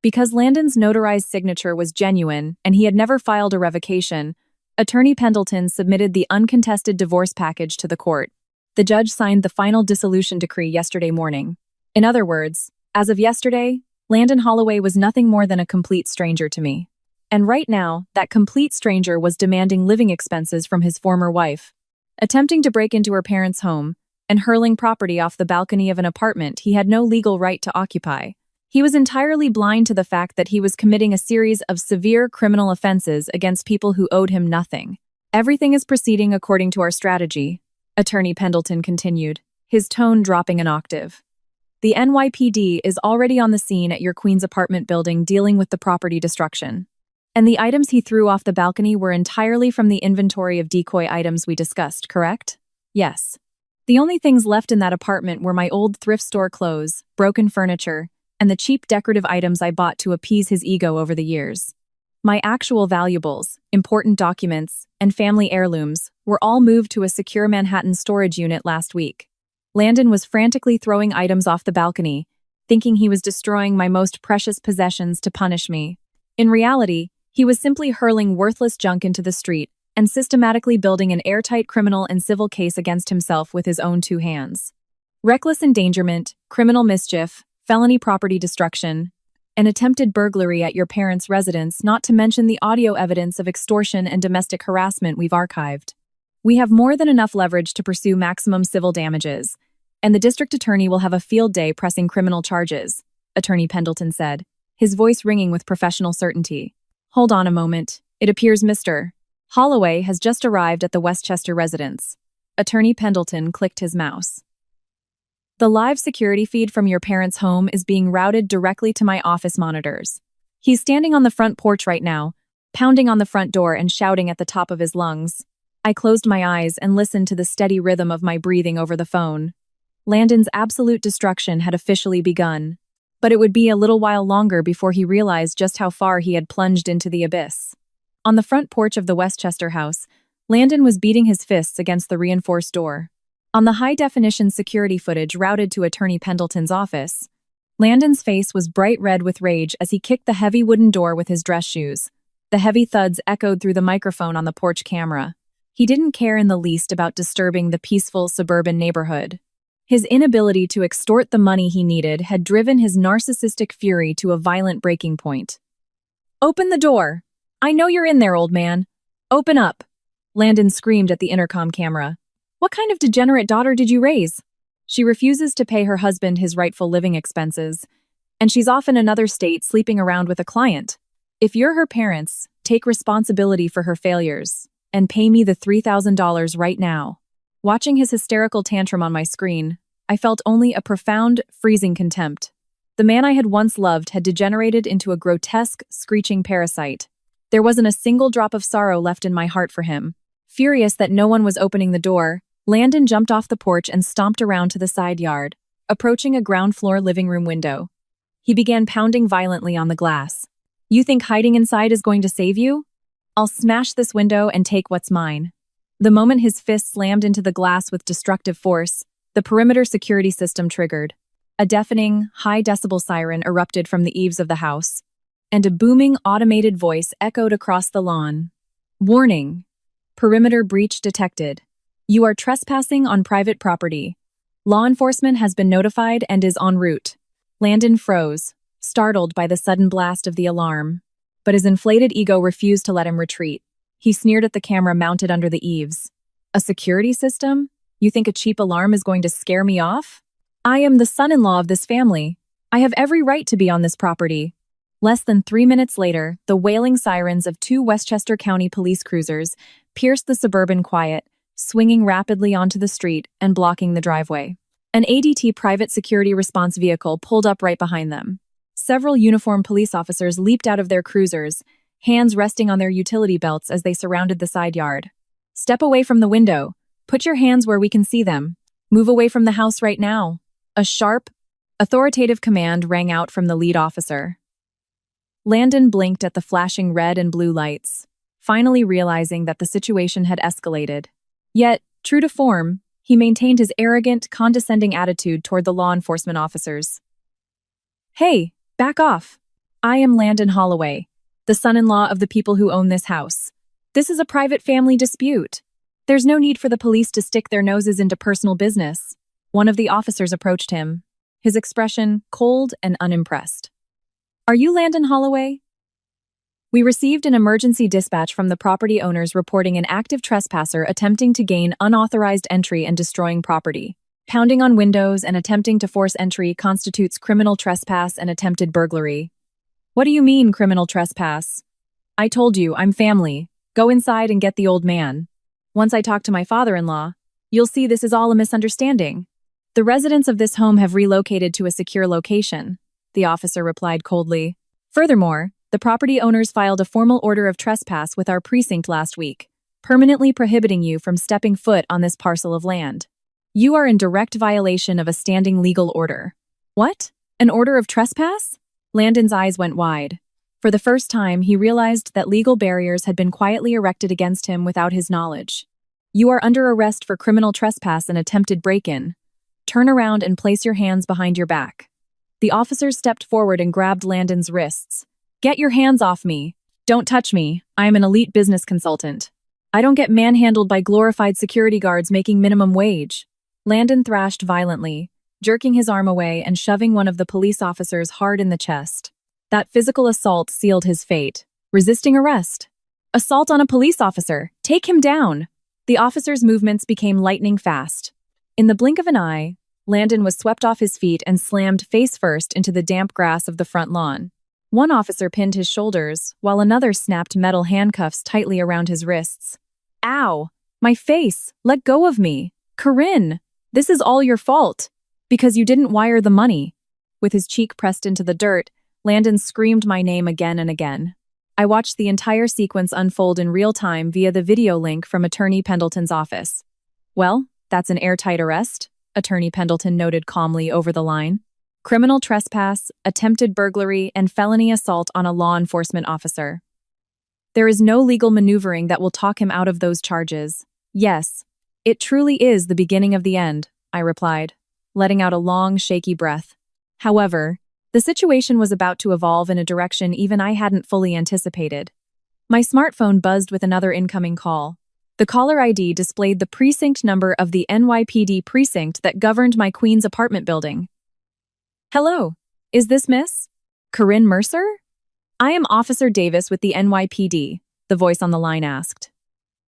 Because Landon's notarized signature was genuine and he had never filed a revocation, Attorney Pendleton submitted the uncontested divorce package to the court. The judge signed the final dissolution decree yesterday morning. In other words, as of yesterday, Landon Holloway was nothing more than a complete stranger to me. And right now, that complete stranger was demanding living expenses from his former wife, attempting to break into her parents' home, and hurling property off the balcony of an apartment he had no legal right to occupy. He was entirely blind to the fact that he was committing a series of severe criminal offenses against people who owed him nothing. "Everything is proceeding according to our strategy," Attorney Pendleton continued, his tone dropping an octave. "The NYPD is already on the scene at your Queens apartment building dealing with the property destruction. And the items he threw off the balcony were entirely from the inventory of decoy items we discussed, correct?" "Yes. The only things left in that apartment were my old thrift store clothes, broken furniture, and the cheap decorative items I bought to appease his ego over the years. My actual valuables, important documents, and family heirlooms were all moved to a secure Manhattan storage unit last week. Landon was frantically throwing items off the balcony, thinking he was destroying my most precious possessions to punish me. In reality, he was simply hurling worthless junk into the street and systematically building an airtight criminal and civil case against himself with his own 2 hands. Reckless endangerment, criminal mischief, felony property destruction, and attempted burglary at your parents' residence, not to mention the audio evidence of extortion and domestic harassment we've archived. We have more than enough leverage to pursue maximum civil damages, and the district attorney will have a field day pressing criminal charges," Attorney Pendleton said, his voice ringing with professional certainty. "Hold on a moment. It appears Mr. Holloway has just arrived at the Westchester residence." Attorney Pendleton clicked his mouse. "The live security feed from your parents' home is being routed directly to my office monitors. He's standing on the front porch right now, pounding on the front door and shouting at the top of his lungs." I closed my eyes and listened to the steady rhythm of my breathing over the phone. Landon's absolute destruction had officially begun, but it would be a little while longer before he realized just how far he had plunged into the abyss. On the front porch of the Westchester house, Landon was beating his fists against the reinforced door. On the high-definition security footage routed to Attorney Pendleton's office, Landon's face was bright red with rage as he kicked the heavy wooden door with his dress shoes, The heavy thuds echoed through the microphone on the porch camera. He didn't care in the least about disturbing the peaceful suburban neighborhood. His inability to extort the money he needed had driven his narcissistic fury to a violent breaking point. "Open the door! I know you're in there, old man! Open up!" Landon screamed at the intercom camera. "What kind of degenerate daughter did you raise? She refuses to pay her husband his rightful living expenses, and she's off in another state sleeping around with a client. If you're her parents, take responsibility for her failures, and pay me the $3,000 right now." Watching his hysterical tantrum on my screen, I felt only a profound, freezing contempt. The man I had once loved had degenerated into a grotesque, screeching parasite. There wasn't a single drop of sorrow left in my heart for him. Furious that no one was opening the door, Landon jumped off the porch and stomped around to the side yard, approaching a ground-floor living room window. He began pounding violently on the glass. "You think hiding inside is going to save you? I'll smash this window and take what's mine." The moment his fist slammed into the glass with destructive force, the perimeter security system triggered. A deafening, high-decibel siren erupted from the eaves of the house, and a booming, automated voice echoed across the lawn. "Warning! Perimeter breach detected. You are trespassing on private property. Law enforcement has been notified and is en route." Landon froze, startled by the sudden blast of the alarm. But his inflated ego refused to let him retreat. He sneered at the camera mounted under the eaves. "A security system? You think a cheap alarm is going to scare me off? I am the son-in-law of this family. I have every right to be on this property." Less than 3 minutes later, the wailing sirens of 2 Westchester County police cruisers pierced the suburban quiet, swinging rapidly onto the street and blocking the driveway. An ADT private security response vehicle pulled up right behind them. Several uniformed police officers leaped out of their cruisers, hands resting on their utility belts as they surrounded the side yard. "Step away from the window. Put your hands where we can see them. Move away from the house right now." A sharp, authoritative command rang out from the lead officer. Landon blinked at the flashing red and blue lights, finally realizing that the situation had escalated. Yet, true to form, he maintained his arrogant, condescending attitude toward the law enforcement officers. "Hey, back off. I am Landon Holloway, the son-in-law of the people who own this house. This is a private family dispute. There's no need for the police to stick their noses into personal business." One of the officers approached him, his expression cold and unimpressed. "Are you Landon Holloway?" "We received an emergency dispatch from the property owners reporting an active trespasser attempting to gain unauthorized entry and destroying property. Pounding on windows and attempting to force entry constitutes criminal trespass and attempted burglary." "What do you mean, criminal trespass?" "I told you, I'm family. Go inside and get the old man. Once I talk to my father-in-law, you'll see this is all a misunderstanding. The residents of this home have relocated to a secure location," the officer replied coldly. "Furthermore, the property owners filed a formal order of trespass with our precinct last week, permanently prohibiting you from stepping foot on this parcel of land. You are in direct violation of a standing legal order." "What? An order of trespass?" Landon's eyes went wide. For the first time, he realized that legal barriers had been quietly erected against him without his knowledge. "You are under arrest for criminal trespass and attempted break-in. Turn around and place your hands behind your back." The officers stepped forward and grabbed Landon's wrists. "Get your hands off me. Don't touch me. I am an elite business consultant. I don't get manhandled by glorified security guards making minimum wage." Landon thrashed violently, jerking his arm away and shoving one of the police officers hard in the chest. That physical assault sealed his fate. Resisting arrest. "Assault on a police officer! Take him down!" The officer's movements became lightning fast. In the blink of an eye, Landon was swept off his feet and slammed face-first into the damp grass of the front lawn. One officer pinned his shoulders, while another snapped metal handcuffs tightly around his wrists. "Ow! My face! Let go of me! Corinne! This is all your fault! Because you didn't wire the money." With his cheek pressed into the dirt, Landon screamed my name again and again. I watched the entire sequence unfold in real time via the video link from Attorney Pendleton's office. "Well, that's an airtight arrest," Attorney Pendleton noted calmly over the line. "Criminal trespass, attempted burglary, and felony assault on a law enforcement officer. There is no legal maneuvering that will talk him out of those charges. Yes, it truly is the beginning of the end," I replied, letting out a long, shaky breath. However, the situation was about to evolve in a direction even I hadn't fully anticipated. My smartphone buzzed with another incoming call. The caller ID displayed the precinct number of the NYPD precinct that governed my Queens apartment building. Hello, is this Miss Corinne Mercer? I am Officer Davis with the NYPD, the voice on the line asked.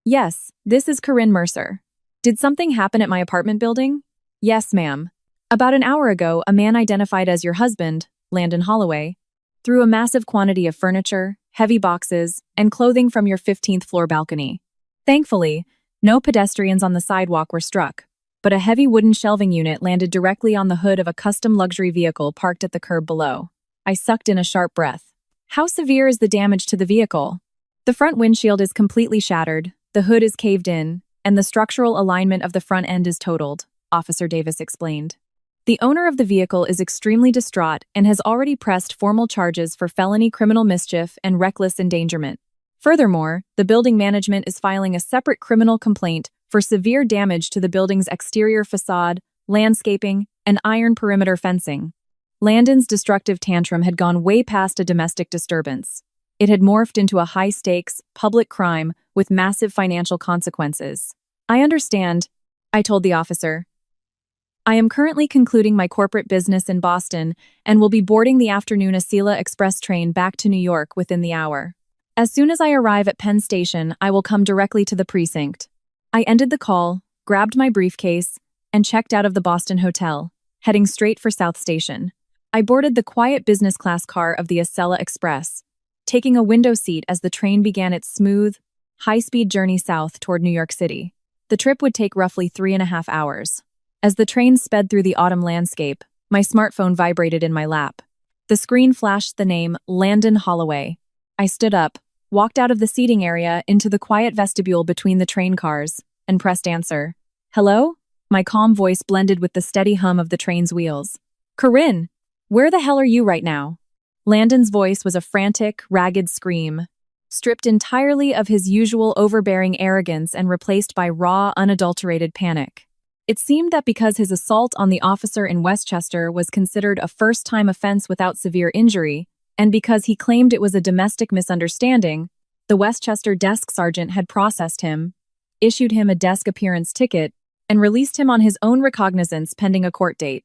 Yes, this is Corinne Mercer. Did something happen at my apartment building? Yes, ma'am. About an hour ago, a man identified as your husband, Landon Holloway, threw a massive quantity of furniture, heavy boxes, and clothing from your 15th floor balcony. Thankfully, no pedestrians on the sidewalk were struck, but a heavy wooden shelving unit landed directly on the hood of a custom luxury vehicle parked at the curb below. I sucked in a sharp breath. How severe is the damage to the vehicle? The front windshield is completely shattered, the hood is caved in, and the structural alignment of the front end is totaled, Officer Davis explained. The owner of the vehicle is extremely distraught and has already pressed formal charges for felony criminal mischief and reckless endangerment. Furthermore, the building management is filing a separate criminal complaint for severe damage to the building's exterior facade, landscaping, and iron perimeter fencing. Landon's destructive tantrum had gone way past a domestic disturbance. It had morphed into a high-stakes, public crime with massive financial consequences. I understand, I told the officer. I am currently concluding my corporate business in Boston and will be boarding the afternoon Acela Express train back to New York within the hour. As soon as I arrive at Penn Station, I will come directly to the precinct. I ended the call, grabbed my briefcase, and checked out of the Boston hotel, heading straight for South Station. I boarded the quiet business class car of the Acela Express, taking a window seat as the train began its smooth, high-speed journey south toward New York City. The trip would take roughly 3.5 hours. As the train sped through the autumn landscape, my smartphone vibrated in my lap. The screen flashed the name Landon Holloway. I stood up, walked out of the seating area into the quiet vestibule between the train cars, and pressed answer. Hello? My calm voice blended with the steady hum of the train's wheels. Corinne, where the hell are you right now? Landon's voice was a frantic, ragged scream, stripped entirely of his usual overbearing arrogance and replaced by raw, unadulterated panic. It seemed that because his assault on the officer in Westchester was considered a first-time offense without severe injury, and because he claimed it was a domestic misunderstanding, the Westchester desk sergeant had processed him, issued him a desk appearance ticket, and released him on his own recognizance pending a court date.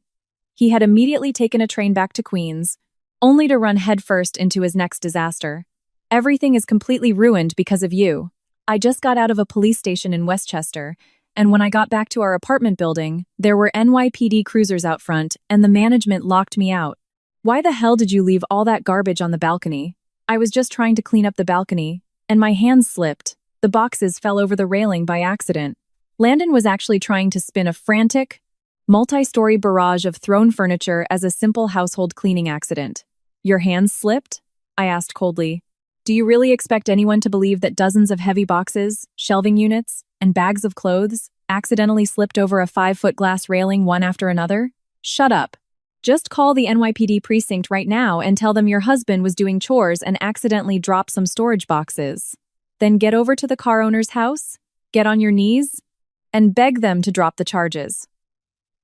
He had immediately taken a train back to Queens, only to run headfirst into his next disaster. Everything is completely ruined because of you. I just got out of a police station in Westchester, and when I got back to our apartment building, there were NYPD cruisers out front, and the management locked me out. Why the hell did you leave all that garbage on the balcony? I was just trying to clean up the balcony, and my hands slipped. The boxes fell over the railing by accident. Landon was actually trying to spin a frantic, multi-story barrage of thrown furniture as a simple household cleaning accident. Your hands slipped? I asked coldly. Do you really expect anyone to believe that dozens of heavy boxes, shelving units, and bags of clothes accidentally slipped over a 5-foot glass railing one after another? Shut up. Just call the NYPD precinct right now and tell them your husband was doing chores and accidentally dropped some storage boxes. Then get over to the car owner's house, get on your knees, and beg them to drop the charges.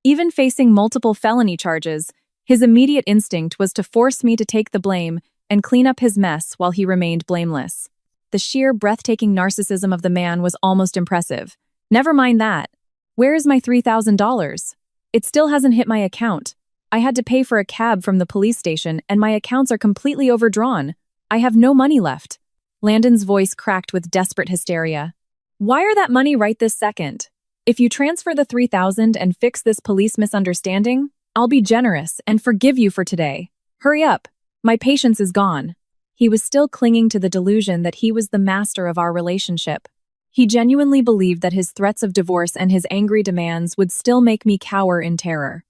Even facing multiple felony charges, his immediate instinct was to force me to take the blame and clean up his mess while he remained blameless. The sheer, breathtaking narcissism of the man was almost impressive. Never mind that. Where is my $3,000? It still hasn't hit my account. I had to pay for a cab from the police station, and my accounts are completely overdrawn. I have no money left. Landon's voice cracked with desperate hysteria. Wire that money right this second. If you transfer the $3,000 and fix this police misunderstanding, I'll be generous and forgive you for today. Hurry up. My patience is gone. He was still clinging to the delusion that he was the master of our relationship. He genuinely believed that his threats of divorce and his angry demands would still make me cower in terror.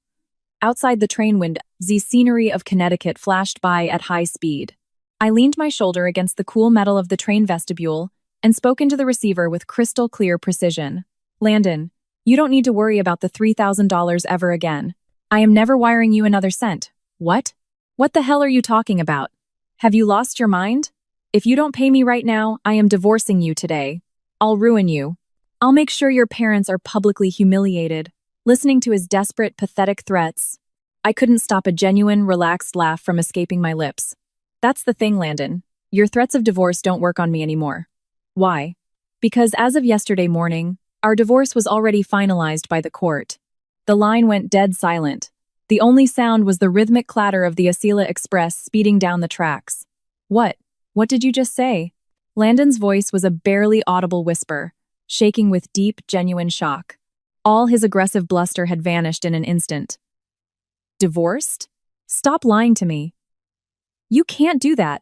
Outside the train window, the scenery of Connecticut flashed by at high speed. I leaned my shoulder against the cool metal of the train vestibule and spoke into the receiver with crystal clear precision. Landon, you don't need to worry about the $3,000 ever again. I am never wiring you another cent. What? What the hell are you talking about? Have you lost your mind? If you don't pay me right now, I am divorcing you today. I'll ruin you. I'll make sure your parents are publicly humiliated. Listening to his desperate, pathetic threats, I couldn't stop a genuine, relaxed laugh from escaping my lips. That's the thing, Landon. Your threats of divorce don't work on me anymore. Why? Because as of yesterday morning, our divorce was already finalized by the court. The line went dead silent. The only sound was the rhythmic clatter of the Asila Express speeding down the tracks. What? What did you just say? Landon's voice was a barely audible whisper, shaking with deep, genuine shock. All his aggressive bluster had vanished in an instant. Divorced? Stop lying to me. You can't do that.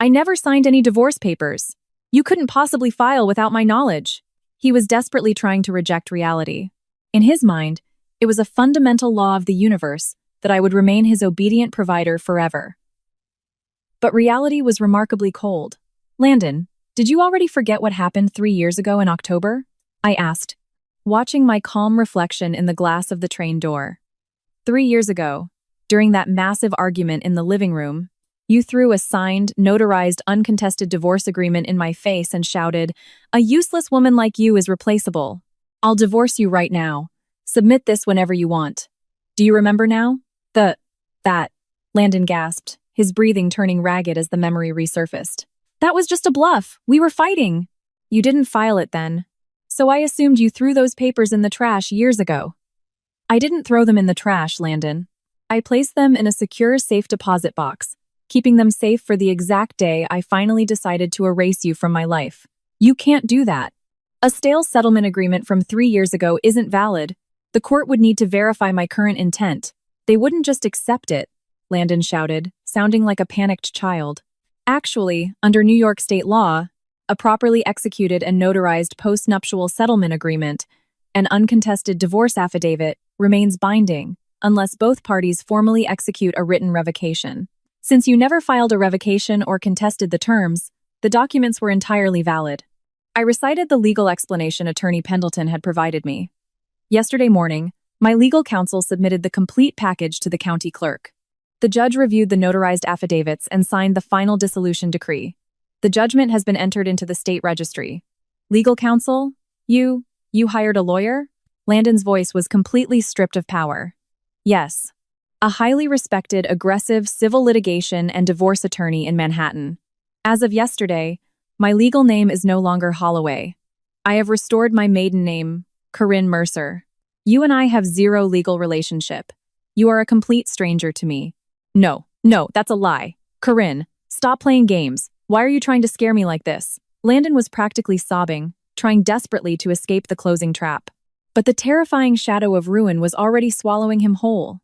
I never signed any divorce papers. You couldn't possibly file without my knowledge. He was desperately trying to reject reality. In his mind, it was a fundamental law of the universe that I would remain his obedient provider forever. But reality was remarkably cold. Landon, did you already forget what happened 3 years ago in October? I asked, watching my calm reflection in the glass of the train door. 3 years ago, during that massive argument in the living room, you threw a signed, notarized, uncontested divorce agreement in my face and shouted, "A useless woman like you is replaceable. I'll divorce you right now. Submit this whenever you want." Do you remember now? That, Landon gasped, his breathing turning ragged as the memory resurfaced. That was just a bluff. We were fighting. You didn't file it then. So I assumed you threw those papers in the trash years ago. I didn't throw them in the trash, Landon. I placed them in a secure safe deposit box, keeping them safe for the exact day I finally decided to erase you from my life. You can't do that. A stale settlement agreement from 3 years ago isn't valid. The court would need to verify my current intent. They wouldn't just accept it, Landon shouted, sounding like a panicked child. Actually, under New York state law, a properly executed and notarized post-nuptial settlement agreement, an uncontested divorce affidavit, remains binding unless both parties formally execute a written revocation. Since you never filed a revocation or contested the terms, the documents were entirely valid. I recited the legal explanation Attorney Pendleton had provided me. Yesterday morning, my legal counsel submitted the complete package to the county clerk. The judge reviewed the notarized affidavits and signed the final dissolution decree. The judgment has been entered into the state registry. Legal counsel? You hired a lawyer? Landon's voice was completely stripped of power. Yes. A highly respected, aggressive civil litigation and divorce attorney in Manhattan. As of yesterday, my legal name is no longer Holloway. I have restored my maiden name, Corinne Mercer. You and I have zero legal relationship. You are a complete stranger to me. No, that's a lie. Corinne, stop playing games. Why are you trying to scare me like this? Landon was practically sobbing, trying desperately to escape the closing trap. But the terrifying shadow of ruin was already swallowing him whole.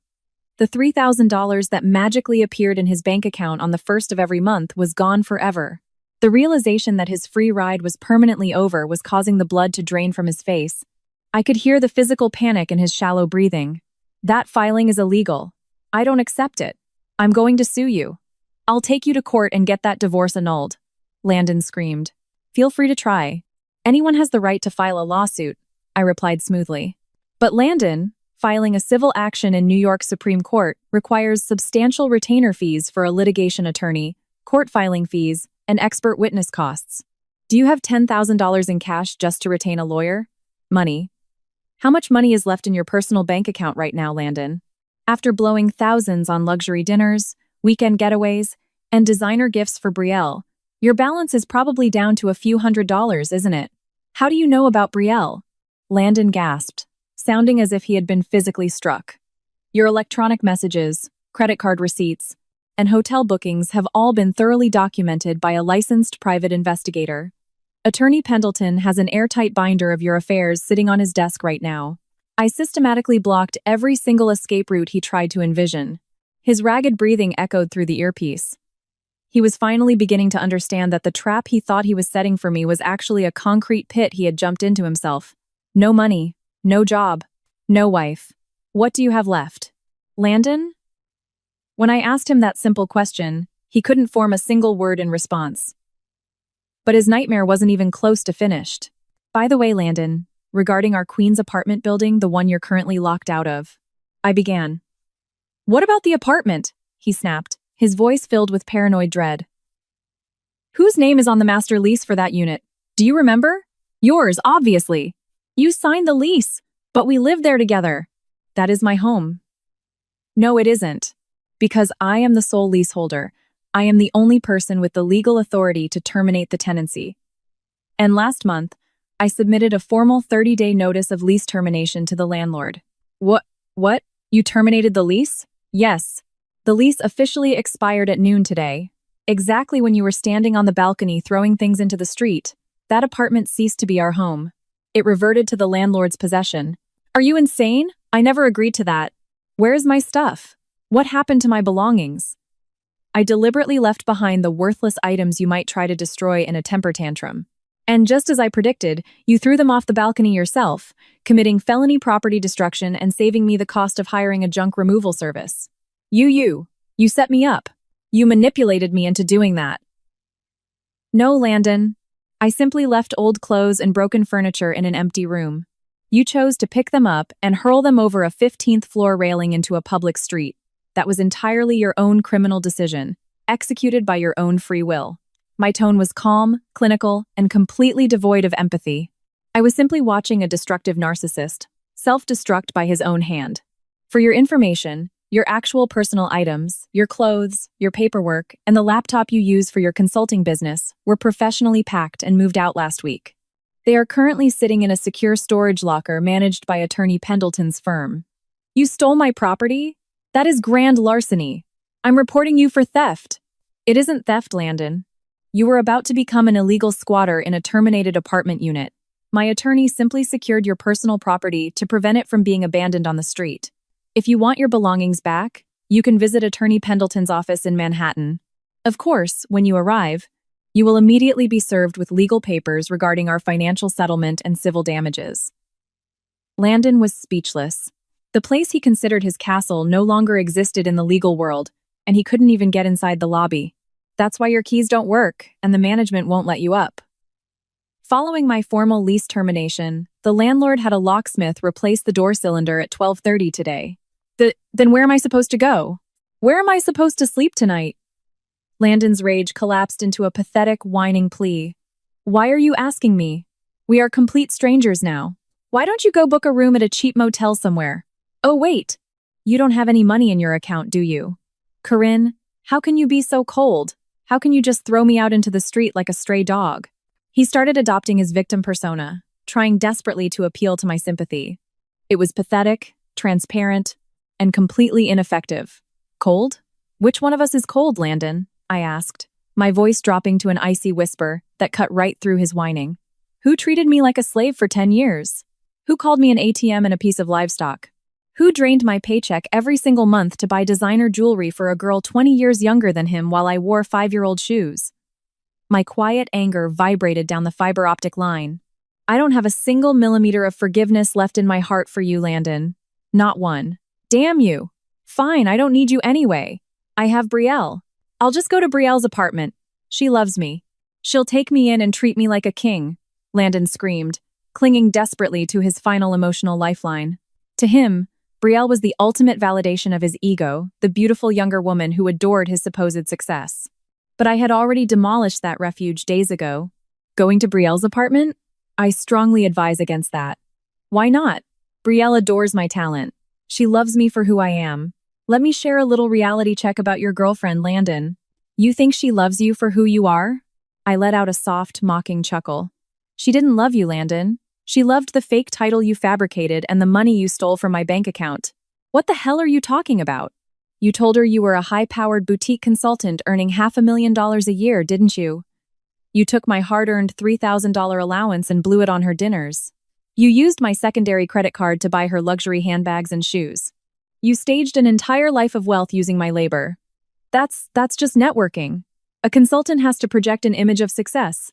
The $3,000 that magically appeared in his bank account on the first of every month was gone forever. The realization that his free ride was permanently over was causing the blood to drain from his face. I could hear the physical panic in his shallow breathing. That filing is illegal. I don't accept it. I'm going to sue you. I'll take you to court and get that divorce annulled. Landon screamed. Feel free to try. Anyone has the right to file a lawsuit, I replied smoothly. But Landon, filing a civil action in New York Supreme Court requires substantial retainer fees for a litigation attorney, court filing fees, and expert witness costs. Do you have $10,000 in cash just to retain a lawyer? Money. How much money is left in your personal bank account right now, Landon? After blowing thousands on luxury dinners, weekend getaways, and designer gifts for Betrayal, your balance is probably down to a few $100s, isn't it? How do you know about Betrayal? Landon gasped, sounding as if he had been physically struck. Your electronic messages, credit card receipts, and hotel bookings have all been thoroughly documented by a licensed private investigator. Attorney Pendleton has an airtight binder of your affairs sitting on his desk right now. I systematically blocked every single escape route he tried to envision. His ragged breathing echoed through the earpiece. He was finally beginning to understand that the trap he thought he was setting for me was actually a concrete pit he had jumped into himself. No money, no job, no wife. What do you have left? Landon? When I asked him that simple question, he couldn't form a single word in response. But his nightmare wasn't even close to finished. By the way, Landon, regarding our Queens apartment building, the one you're currently locked out of, I began. What about the apartment? He snapped, his voice filled with paranoid dread. Whose name is on the master lease for that unit? Do you remember? Yours, obviously. You signed the lease, but we live there together. That is my home. No, it isn't. Because I am the sole leaseholder, I am the only person with the legal authority to terminate the tenancy. And last month, I submitted a formal 30-day notice of lease termination to the landlord. What? You terminated the lease? Yes. The lease officially expired at noon today. Exactly when you were standing on the balcony throwing things into the street, that apartment ceased to be our home. It reverted to the landlord's possession. Are you insane? I never agreed to that. Where is my stuff? What happened to my belongings? I deliberately left behind the worthless items you might try to destroy in a temper tantrum. And just as I predicted, you threw them off the balcony yourself, committing felony property destruction and saving me the cost of hiring a junk removal service. You set me up. You manipulated me into doing that. No, Landon. I simply left old clothes and broken furniture in an empty room. You chose to pick them up and hurl them over a 15th floor railing into a public street. That was entirely your own criminal decision, executed by your own free will. My tone was calm, clinical, and completely devoid of empathy. I was simply watching a destructive narcissist, self-destruct by his own hand. For your information, your actual personal items, your clothes, your paperwork, and the laptop you use for your consulting business were professionally packed and moved out last week. They are currently sitting in a secure storage locker managed by attorney Pendleton's firm. You stole my property? That is grand larceny. I'm reporting you for theft. It isn't theft, Landon. You were about to become an illegal squatter in a terminated apartment unit. My attorney simply secured your personal property to prevent it from being abandoned on the street. If you want your belongings back, you can visit Attorney Pendleton's office in Manhattan. Of course, when you arrive, you will immediately be served with legal papers regarding our financial settlement and civil damages. Landon was speechless. The place he considered his castle no longer existed in the legal world, and he couldn't even get inside the lobby. That's why your keys don't work, and the management won't let you up. Following my formal lease termination, the landlord had a locksmith replace the door cylinder at 12:30 today. Then where am I supposed to go? Where am I supposed to sleep tonight? Landon's rage collapsed into a pathetic, whining plea. Why are you asking me? We are complete strangers now. Why don't you go book a room at a cheap motel somewhere? Oh, wait. You don't have any money in your account, do you? Corinne, how can you be so cold? How can you just throw me out into the street like a stray dog? He started adopting his victim persona, trying desperately to appeal to my sympathy. It was pathetic, transparent, and completely ineffective. Cold? Which one of us is cold, Landon? I asked, my voice dropping to an icy whisper that cut right through his whining. Who treated me like a slave for 10 years? Who called me an ATM and a piece of livestock? Who drained my paycheck every single month to buy designer jewelry for a girl 20 years younger than him while I wore 5-year-old shoes? My quiet anger vibrated down the fiber optic line. I don't have a single millimeter of forgiveness left in my heart for you, Landon. Not one. Damn you. Fine, I don't need you anyway. I have Brielle. I'll just go to Brielle's apartment. She loves me. She'll take me in and treat me like a king, Landon screamed, clinging desperately to his final emotional lifeline. To him, Brielle was the ultimate validation of his ego, the beautiful younger woman who adored his supposed success. But I had already demolished that refuge days ago. Going to Brielle's apartment? I strongly advise against that. Why not? Brielle adores my talent. She loves me for who I am. Let me share a little reality check about your girlfriend, Landon. You think she loves you for who you are? I let out a soft, mocking chuckle. She didn't love you, Landon. She loved the fake title you fabricated and the money you stole from my bank account. What the hell are you talking about? You told her you were a high-powered boutique consultant earning $500,000 a year, didn't you? You took my hard-earned $3,000 allowance and blew it on her dinners. You used my secondary credit card to buy her luxury handbags and shoes. You staged an entire life of wealth using my labor. That's just networking. A consultant has to project an image of success.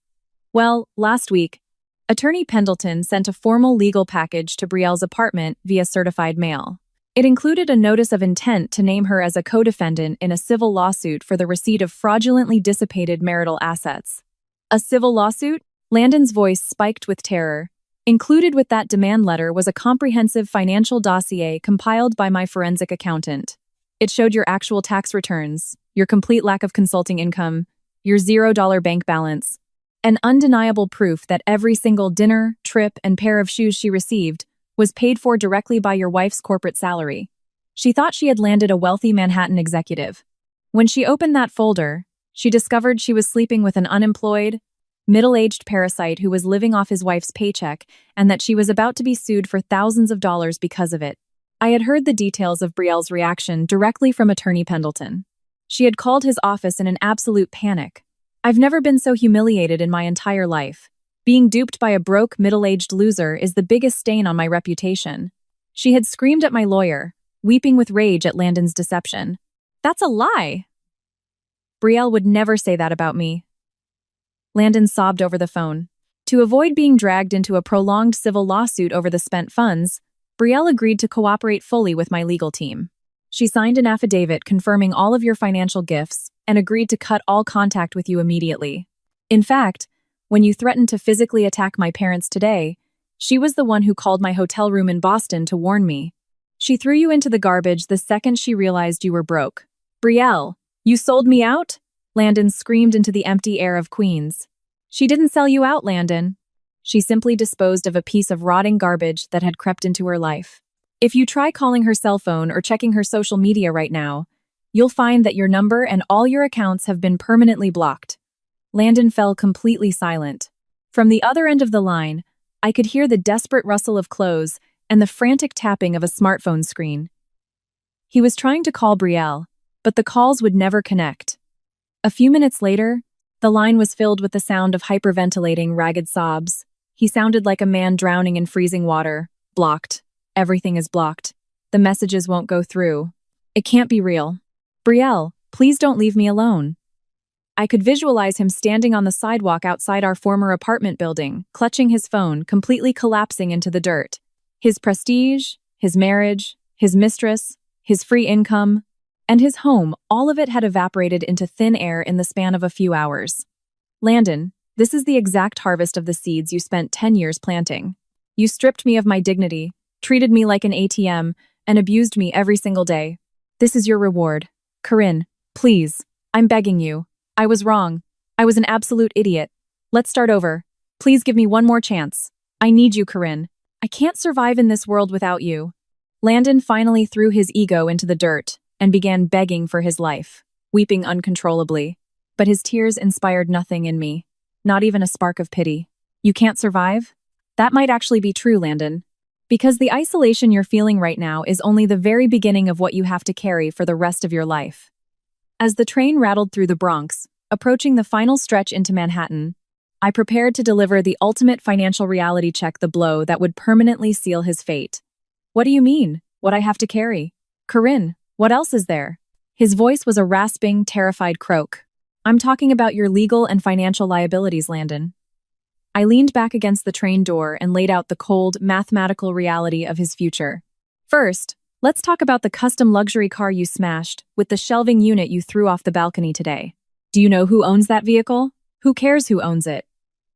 Well, last week, Attorney Pendleton sent a formal legal package to Brielle's apartment via certified mail. It included a notice of intent to name her as a co-defendant in a civil lawsuit for the receipt of fraudulently dissipated marital assets. A civil lawsuit? Landon's voice spiked with terror. Included with that demand letter was a comprehensive financial dossier compiled by my forensic accountant. It showed your actual tax returns, your complete lack of consulting income, your $0 bank balance, and undeniable proof that every single dinner, trip, and pair of shoes she received was paid for directly by your wife's corporate salary. She thought she had landed a wealthy Manhattan executive. When she opened that folder, she discovered she was sleeping with an unemployed, middle-aged parasite who was living off his wife's paycheck and that she was about to be sued for thousands of dollars because of it. I had heard the details of Brielle's reaction directly from Attorney Pendleton. She had called his office in an absolute panic. I've never been so humiliated in my entire life. Being duped by a broke, middle-aged loser is the biggest stain on my reputation. She had screamed at my lawyer, weeping with rage at Landon's deception. That's a lie! Brielle would never say that about me. Landon sobbed over the phone. To avoid being dragged into a prolonged civil lawsuit over the spent funds, Brielle agreed to cooperate fully with my legal team. She signed an affidavit confirming all of your financial gifts and agreed to cut all contact with you immediately. In fact, when you threatened to physically attack my parents today, she was the one who called my hotel room in Boston to warn me. She threw you into the garbage the second she realized you were broke. Brielle, you sold me out? Landon screamed into the empty air of Queens. She didn't sell you out, Landon. She simply disposed of a piece of rotting garbage that had crept into her life. If you try calling her cell phone or checking her social media right now, you'll find that your number and all your accounts have been permanently blocked. Landon fell completely silent. From the other end of the line, I could hear the desperate rustle of clothes and the frantic tapping of a smartphone screen. He was trying to call Brielle, but the calls would never connect. A few minutes later, the line was filled with the sound of hyperventilating, ragged sobs. He sounded like a man drowning in freezing water. Blocked. Everything is blocked. The messages won't go through. It can't be real. Brielle, please don't leave me alone. I could visualize him standing on the sidewalk outside our former apartment building, clutching his phone, completely collapsing into the dirt. His prestige, his marriage, his mistress, his free income, and his home, all of it had evaporated into thin air in the span of a few hours. Landon, this is the exact harvest of the seeds you spent 10 years planting. You stripped me of my dignity, treated me like an ATM, and abused me every single day. This is your reward. Corinne, please, I'm begging you. I was wrong. I was an absolute idiot. Let's start over. Please give me one more chance. I need you, Corinne. I can't survive in this world without you. Landon finally threw his ego into the dirt and began begging for his life, weeping uncontrollably. But his tears inspired nothing in me, not even a spark of pity. You can't survive? That might actually be true, Landon. Because the isolation you're feeling right now is only the very beginning of what you have to carry for the rest of your life. As the train rattled through the Bronx, approaching the final stretch into Manhattan, I prepared to deliver the ultimate financial reality check, the blow that would permanently seal his fate. What do you mean? What I have to carry? Corinne, what else is there? His voice was a rasping, terrified croak. I'm talking about your legal and financial liabilities, Landon. I leaned back against the train door and laid out the cold, mathematical reality of his future. First, let's talk about the custom luxury car you smashed with the shelving unit you threw off the balcony today. Do you know who owns that vehicle? Who cares who owns it?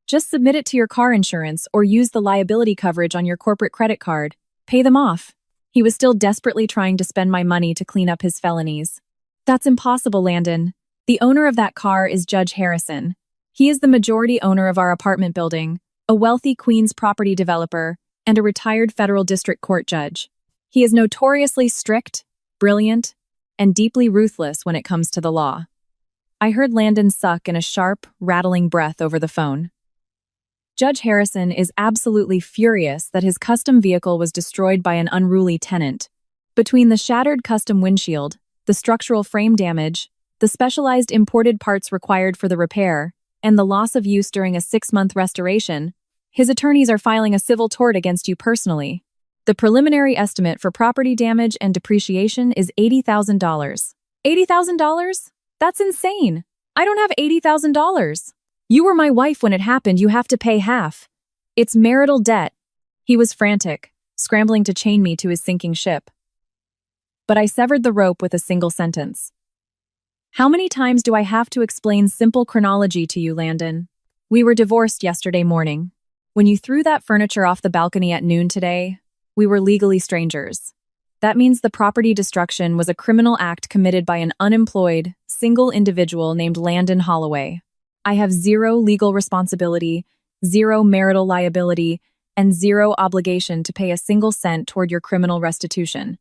Just submit it to your car insurance or use the liability coverage on your corporate credit card. Pay them off. He was still desperately trying to spend my money to clean up his felonies. That's impossible, Landon. The owner of that car is Judge Harrison. He is the majority owner of our apartment building, a wealthy Queens property developer, and a retired federal district court judge. He is notoriously strict, brilliant, and deeply ruthless when it comes to the law. I heard Landon suck in a sharp, rattling breath over the phone. Judge Harrison is absolutely furious that his custom vehicle was destroyed by an unruly tenant. Between the shattered custom windshield, the structural frame damage, the specialized imported parts required for the repair, and the loss of use during a 6-month restoration, his attorneys are filing a civil tort against you personally. The preliminary estimate for property damage and depreciation is $80,000. $80,000? That's insane. I don't have $80,000. You were my wife when it happened. You have to pay half. It's marital debt. He was frantic, scrambling to chain me to his sinking ship. But I severed the rope with a single sentence. How many times do I have to explain simple chronology to you, Landon? We were divorced yesterday morning. When you threw that furniture off the balcony at noon today, we were legally strangers. That means the property destruction was a criminal act committed by an unemployed, single individual named Landon Holloway. I have zero legal responsibility, zero marital liability, and zero obligation to pay a single cent toward your criminal restitution.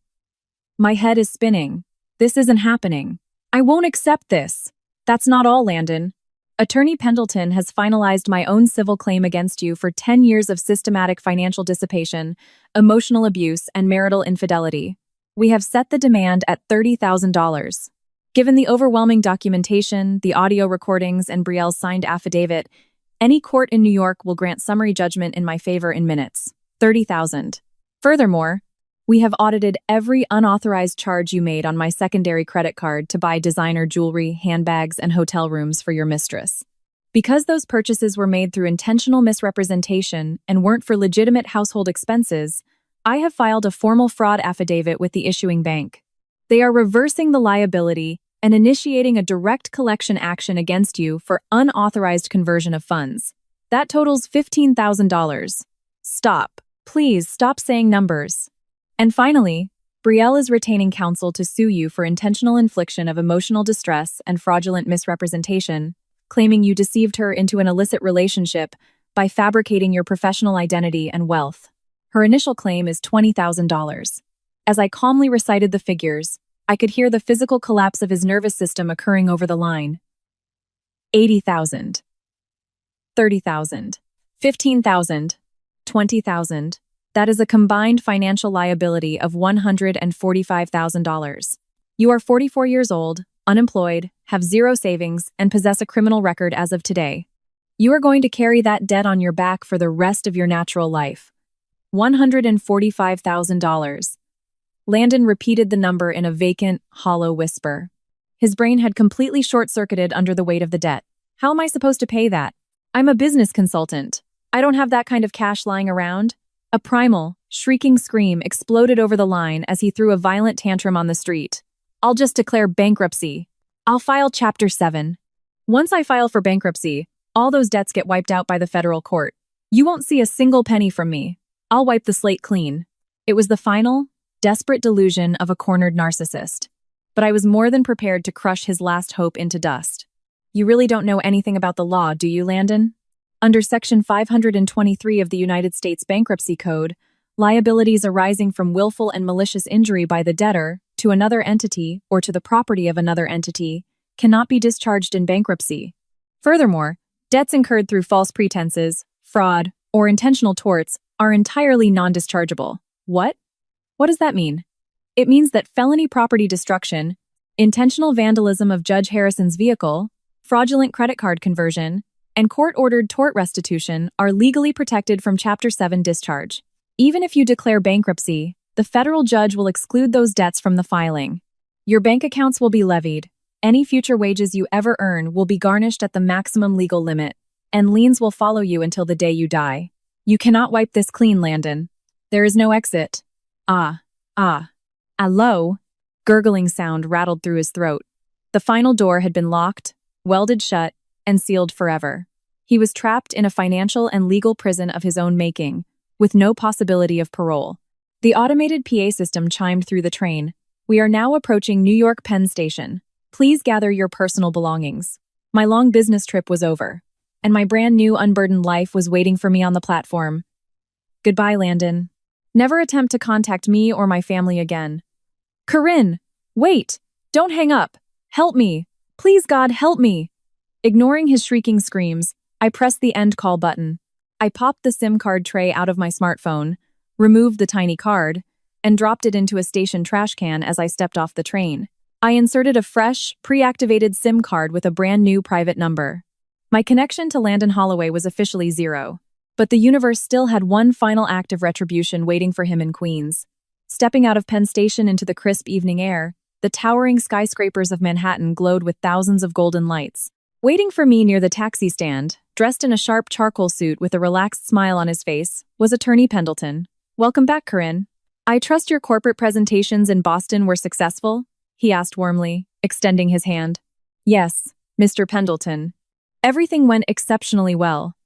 My head is spinning. This isn't happening. I won't accept this. That's not all, Landon. Attorney Pendleton has finalized my own civil claim against you for 10 years of systematic financial dissipation, emotional abuse, and marital infidelity. We have set the demand at $30,000. Given the overwhelming documentation, the audio recordings, and Brielle's signed affidavit, any court in New York will grant summary judgment in my favor in minutes. $30,000. Furthermore, we have audited every unauthorized charge you made on my secondary credit card to buy designer jewelry, handbags, and hotel rooms for your mistress. Because those purchases were made through intentional misrepresentation and weren't for legitimate household expenses, I have filed a formal fraud affidavit with the issuing bank. They are reversing the liability and initiating a direct collection action against you for unauthorized conversion of funds. That totals $15,000. Stop. Please stop saying numbers. And finally, Brielle is retaining counsel to sue you for intentional infliction of emotional distress and fraudulent misrepresentation, claiming you deceived her into an illicit relationship by fabricating your professional identity and wealth. Her initial claim is $20,000. As I calmly recited the figures, I could hear the physical collapse of his nervous system occurring over the line. 80,000. 30,000. 15,000. 20,000. That is a combined financial liability of $145,000. You are 44 years old, unemployed, have zero savings, and possess a criminal record as of today. You are going to carry that debt on your back for the rest of your natural life. $145,000. Landon repeated the number in a vacant, hollow whisper. His brain had completely short-circuited under the weight of the debt. How am I supposed to pay that? I'm a business consultant. I don't have that kind of cash lying around. A primal, shrieking scream exploded over the line as he threw a violent tantrum on the street. I'll just declare bankruptcy. I'll file Chapter 7. Once I file for bankruptcy, all those debts get wiped out by the federal court. You won't see a single penny from me. I'll wipe the slate clean. It was the final, desperate delusion of a cornered narcissist. But I was more than prepared to crush his last hope into dust. You really don't know anything about the law, do you, Landon? Under Section 523 of the United States Bankruptcy Code, liabilities arising from willful and malicious injury by the debtor to another entity or to the property of another entity cannot be discharged in bankruptcy. Furthermore, debts incurred through false pretenses, fraud, or intentional torts are entirely non-dischargeable. What? What does that mean? It means that felony property destruction, intentional vandalism of Judge Harrison's vehicle, fraudulent credit card conversion, and court-ordered tort restitution are legally protected from Chapter 7 discharge. Even if you declare bankruptcy, the federal judge will exclude those debts from the filing. Your bank accounts will be levied. Any future wages you ever earn will be garnished at the maximum legal limit, and liens will follow you until the day you die. You cannot wipe this clean, Landon. There is no exit. Allo? Gurgling sound rattled through his throat. The final door had been locked, welded shut, and sealed forever. He was trapped in a financial and legal prison of his own making, with no possibility of parole. The automated PA system chimed through the train. We are now approaching New York Penn Station. Please gather your personal belongings. My long business trip was over, and my brand new unburdened life was waiting for me on the platform. Goodbye, Landon. Never attempt to contact me or my family again. Corinne! Wait! Don't hang up! Help me! Please, God, help me! Ignoring his shrieking screams, I pressed the end call button. I popped the SIM card tray out of my smartphone, removed the tiny card, and dropped it into a station trash can as I stepped off the train. I inserted a fresh, pre-activated SIM card with a brand new private number. My connection to Landon Holloway was officially zero, but the universe still had one final act of retribution waiting for him in Queens. Stepping out of Penn Station into the crisp evening air, the towering skyscrapers of Manhattan glowed with thousands of golden lights. Waiting for me near the taxi stand, dressed in a sharp charcoal suit with a relaxed smile on his face, was Attorney Pendleton. Welcome back, Corinne. I trust your corporate presentations in Boston were successful? He asked warmly, extending his hand. Yes, Mr. Pendleton. Everything went exceptionally well.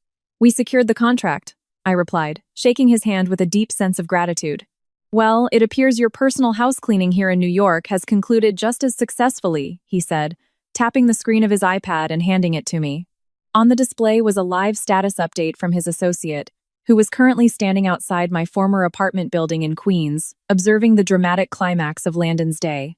We secured the contract, I replied, shaking his hand with a deep sense of gratitude. Well, it appears your personal house cleaning here in New York has concluded just as successfully, he said, tapping the screen of his iPad and handing it to me. On the display was a live status update from his associate, who was currently standing outside my former apartment building in Queens, observing the dramatic climax of Landon's day.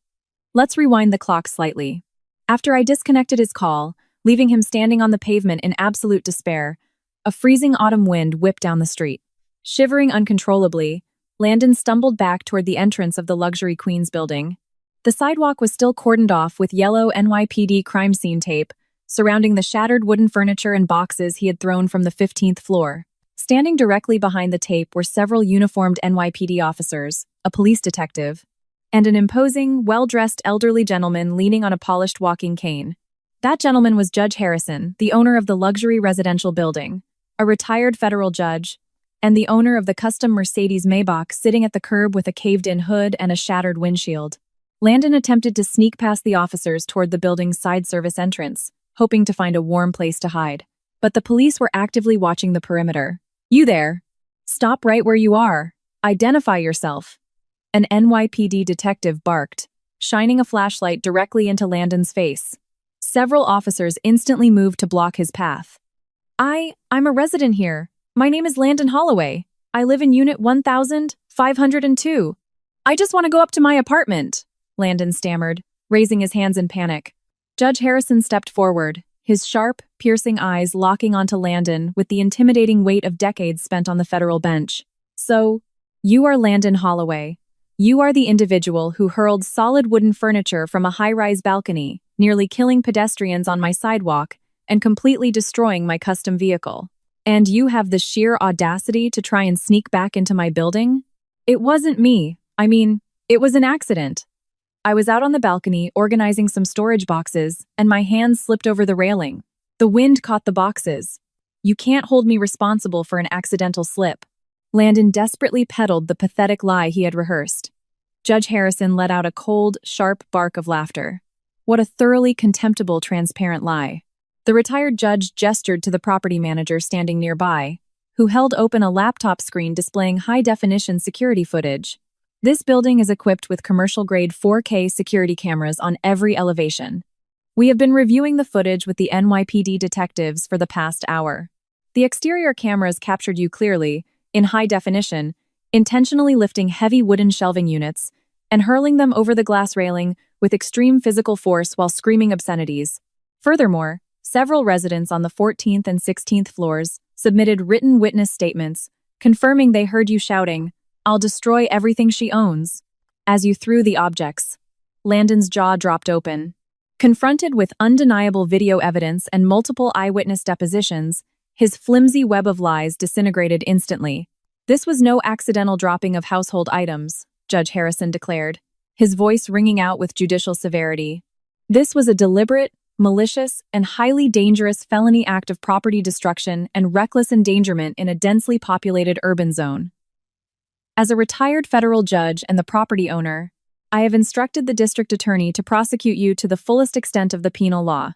Let's rewind the clock slightly. After I disconnected his call, leaving him standing on the pavement in absolute despair, a freezing autumn wind whipped down the street. Shivering uncontrollably, Landon stumbled back toward the entrance of the luxury Queens building. The sidewalk was still cordoned off with yellow NYPD crime scene tape, surrounding the shattered wooden furniture and boxes he had thrown from the 15th floor. Standing directly behind the tape were several uniformed NYPD officers, a police detective, and an imposing, well-dressed elderly gentleman leaning on a polished walking cane. That gentleman was Judge Harrison, the owner of the luxury residential building, a retired federal judge, and the owner of the custom Mercedes Maybach sitting at the curb with a caved-in hood and a shattered windshield. Landon attempted to sneak past the officers toward the building's side service entrance, hoping to find a warm place to hide. But the police were actively watching the perimeter. "You there! Stop right where you are! Identify yourself!" An NYPD detective barked, shining a flashlight directly into Landon's face. Several officers instantly moved to block his path. I'm a resident here. My name is Landon Holloway. I live in Unit 1502. I just want to go up to my apartment," Landon stammered, raising his hands in panic. Judge Harrison stepped forward, his sharp, piercing eyes locking onto Landon with the intimidating weight of decades spent on the federal bench. "So, you are Landon Holloway. You are the individual who hurled solid wooden furniture from a high-rise balcony, nearly killing pedestrians on my sidewalk and completely destroying my custom vehicle. And you have the sheer audacity to try and sneak back into my building? It wasn't me. It was an accident. I was out on the balcony organizing some storage boxes, and my hands slipped over the railing. The wind caught the boxes. You can't hold me responsible for an accidental slip." Landon desperately peddled the pathetic lie he had rehearsed. Judge Harrison let out a cold, sharp bark of laughter. What a thoroughly contemptible, transparent lie. The retired judge gestured to the property manager standing nearby, who held open a laptop screen displaying high-definition security footage. "This building is equipped with commercial-grade 4K security cameras on every elevation. We have been reviewing the footage with the NYPD detectives for the past hour. The exterior cameras captured you clearly, in high definition, intentionally lifting heavy wooden shelving units and hurling them over the glass railing with extreme physical force while screaming obscenities. Furthermore, several residents on the 14th and 16th floors submitted written witness statements, confirming they heard you shouting, 'I'll destroy everything she owns,' as you threw the objects." Landon's jaw dropped open. Confronted with undeniable video evidence and multiple eyewitness depositions, his flimsy web of lies disintegrated instantly. "This was no accidental dropping of household items," Judge Harrison declared, his voice ringing out with judicial severity. "This was a deliberate, malicious, and highly dangerous felony act of property destruction and reckless endangerment in a densely populated urban zone. As a retired federal judge and the property owner, I have instructed the district attorney to prosecute you to the fullest extent of the penal law.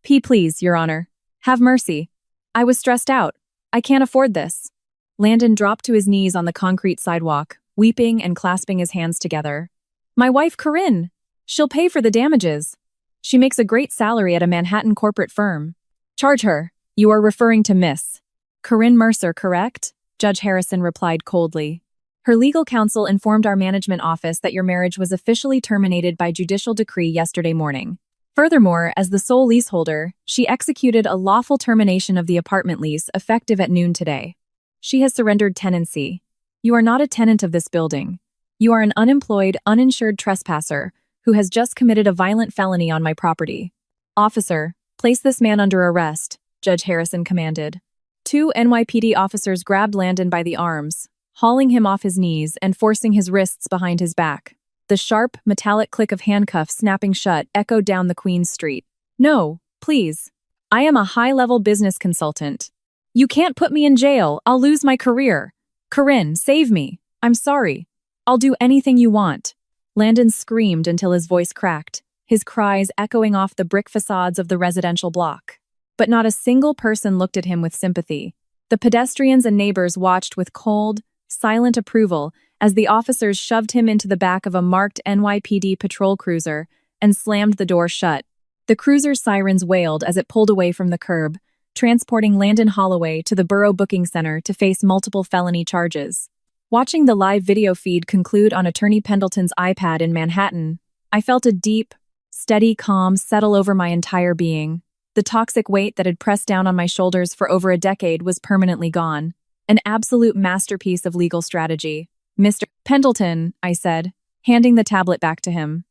Please, Your Honor. Have mercy. I was stressed out. I can't afford this." Landon dropped to his knees on the concrete sidewalk, weeping and clasping his hands together. "My wife, Corinne. She'll pay for the damages. She makes a great salary at a Manhattan corporate firm." "Charge her. You are referring to Miss Corinne Mercer, correct?" Judge Harrison replied coldly. "Her legal counsel informed our management office that your marriage was officially terminated by judicial decree yesterday morning. Furthermore, as the sole leaseholder, she executed a lawful termination of the apartment lease effective at noon today. She has surrendered tenancy. You are not a tenant of this building. You are an unemployed, uninsured trespasser who has just committed a violent felony on my property. Officer, place this man under arrest," Judge Harrison commanded. Two NYPD officers grabbed Landon by the arms, hauling him off his knees and forcing his wrists behind his back. The sharp, metallic click of handcuffs snapping shut echoed down the Queen's Street. "No, please. I am a high-level business consultant. You can't put me in jail. I'll lose my career. Corinne, save me. I'm sorry. I'll do anything you want." Landon screamed until his voice cracked, his cries echoing off the brick facades of the residential block. But not a single person looked at him with sympathy. The pedestrians and neighbors watched with cold, silent approval as the officers shoved him into the back of a marked NYPD patrol cruiser and slammed the door shut. The cruiser's sirens wailed as it pulled away from the curb, transporting Landon Holloway to the Borough Booking Center to face multiple felony charges. Watching the live video feed conclude on Attorney Pendleton's iPad in Manhattan, I felt a deep, steady calm settle over my entire being. The toxic weight that had pressed down on my shoulders for over a decade was permanently gone. An absolute masterpiece of legal strategy. Mr. Pendleton, I said, handing the tablet back to him.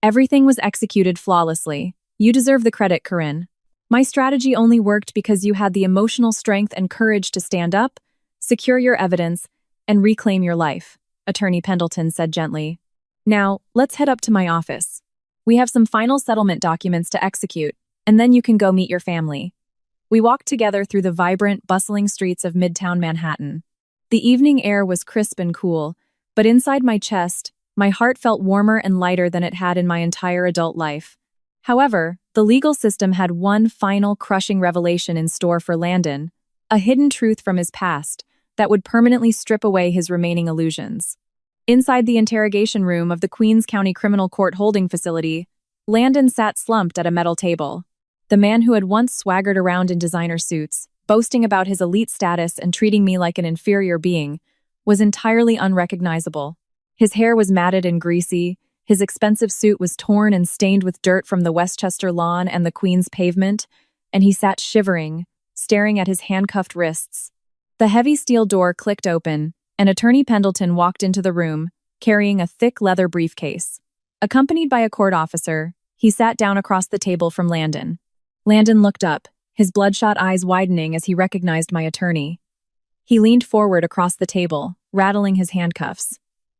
Everything was executed flawlessly. You deserve the credit, Corinne. My strategy only worked because you had the emotional strength and courage to stand up, secure your evidence, and reclaim your life, Attorney Pendleton said gently. Now, let's head up to my office. We have some final settlement documents to execute, and then you can go meet your family. We walked together through the vibrant, bustling streets of Midtown Manhattan. The evening air was crisp and cool, but inside my chest, my heart felt warmer and lighter than it had in my entire adult life. However, the legal system had one final crushing revelation in store for Landon, a hidden truth from his past that would permanently strip away his remaining illusions. Inside the interrogation room of the Queens County Criminal Court holding facility, Landon sat slumped at a metal table. The man who had once swaggered around in designer suits, boasting about his elite status and treating me like an inferior being, was entirely unrecognizable. His hair was matted and greasy, his expensive suit was torn and stained with dirt from the Westchester lawn and the Queens pavement, and he sat shivering, staring at his handcuffed wrists. The heavy steel door clicked open, and Attorney Pendleton walked into the room, carrying a thick leather briefcase. Accompanied by a court officer, he sat down across the table from Landon. Landon looked up, his bloodshot eyes widening as he recognized my attorney. He leaned forward across the table, rattling his handcuffs.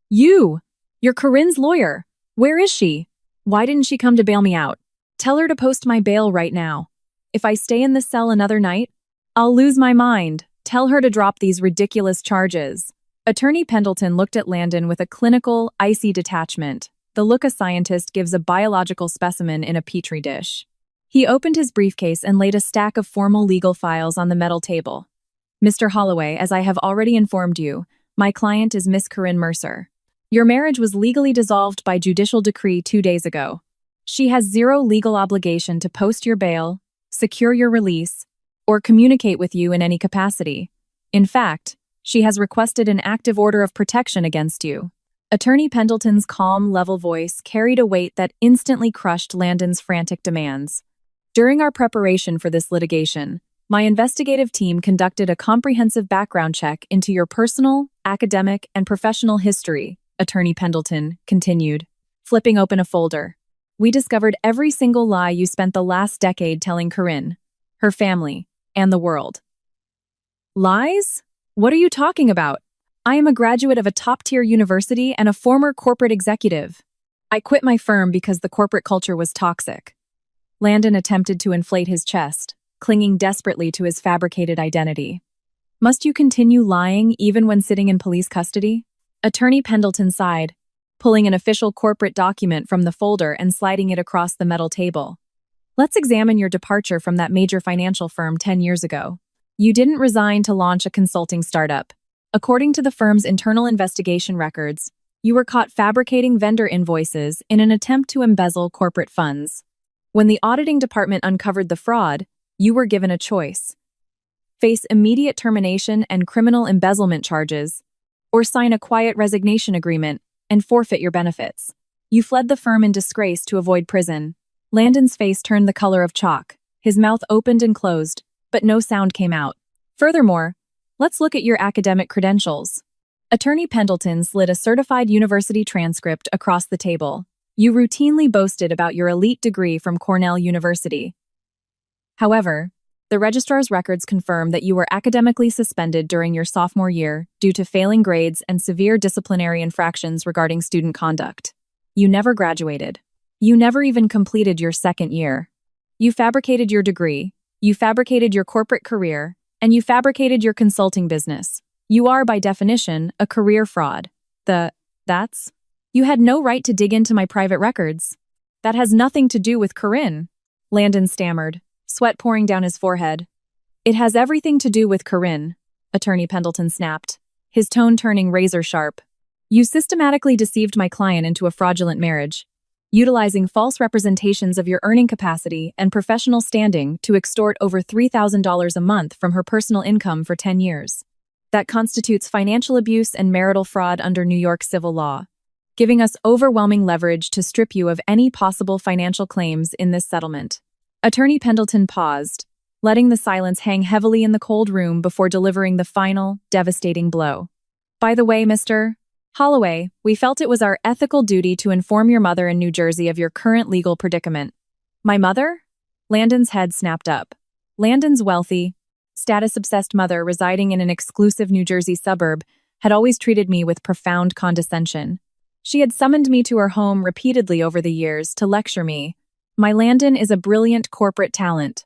You're Corinne's lawyer. Where is she? Why didn't she come to bail me out? Tell her to post my bail right now. If I stay in this cell another night, I'll lose my mind. Tell her to drop these ridiculous charges. Attorney Pendleton looked at Landon with a clinical, icy detachment, the look a scientist gives a biological specimen in a petri dish. He opened his briefcase and laid a stack of formal legal files on the metal table. Mr. Holloway, as I have already informed you, my client is Miss Corinne Mercer. Your marriage was legally dissolved by judicial decree 2 days ago. She has zero legal obligation to post your bail, secure your release, or communicate with you in any capacity. In fact, she has requested an active order of protection against you. Attorney Pendleton's calm, level voice carried a weight that instantly crushed Landon's frantic demands. During our preparation for this litigation, my investigative team conducted a comprehensive background check into your personal, academic, and professional history, Attorney Pendleton continued, flipping open a folder. We discovered every single lie you spent the last decade telling Corinne, her family, and the world. Lies? What are you talking about? I am a graduate of a top-tier university and a former corporate executive. I quit my firm because the corporate culture was toxic. Landon attempted to inflate his chest, clinging desperately to his fabricated identity. Must you continue lying even when sitting in police custody? Attorney Pendleton sighed, pulling an official corporate document from the folder and sliding it across the metal table. Let's examine your departure from that major financial firm 10 years ago. You didn't resign to launch a consulting startup. According to the firm's internal investigation records, you were caught fabricating vendor invoices in an attempt to embezzle corporate funds. When the auditing department uncovered the fraud, you were given a choice: face immediate termination and criminal embezzlement charges, or sign a quiet resignation agreement and forfeit your benefits. You fled the firm in disgrace to avoid prison. Landon's face turned the color of chalk. His mouth opened and closed, but no sound came out. Furthermore, let's look at your academic credentials. Attorney Pendleton slid a certified university transcript across the table. You routinely boasted about your elite degree from Cornell University. However, the registrar's records confirm that you were academically suspended during your sophomore year due to failing grades and severe disciplinary infractions regarding student conduct. You never graduated. You never even completed your second year. You fabricated your degree, you fabricated your corporate career, and you fabricated your consulting business. You are, by definition, a career fraud. You had no right to dig into my private records. That has nothing to do with Corinne, Landon stammered, sweat pouring down his forehead. It has everything to do with Corinne, Attorney Pendleton snapped, his tone turning razor sharp. You systematically deceived my client into a fraudulent marriage, utilizing false representations of your earning capacity and professional standing to extort over $3,000 a month from her personal income for 10 years. That constitutes financial abuse and marital fraud under New York civil law. giving us overwhelming leverage to strip you of any possible financial claims in this settlement. Attorney Pendleton paused, letting the silence hang heavily in the cold room before delivering the final, devastating blow. By the way, Mr. Holloway, we felt it was our ethical duty to inform your mother in New Jersey of your current legal predicament. My mother? Landon's head snapped up. Landon's wealthy, status-obsessed mother residing in an exclusive New Jersey suburb had always treated me with profound condescension. She had summoned me to her home repeatedly over the years to lecture me. My Landon is a brilliant corporate talent.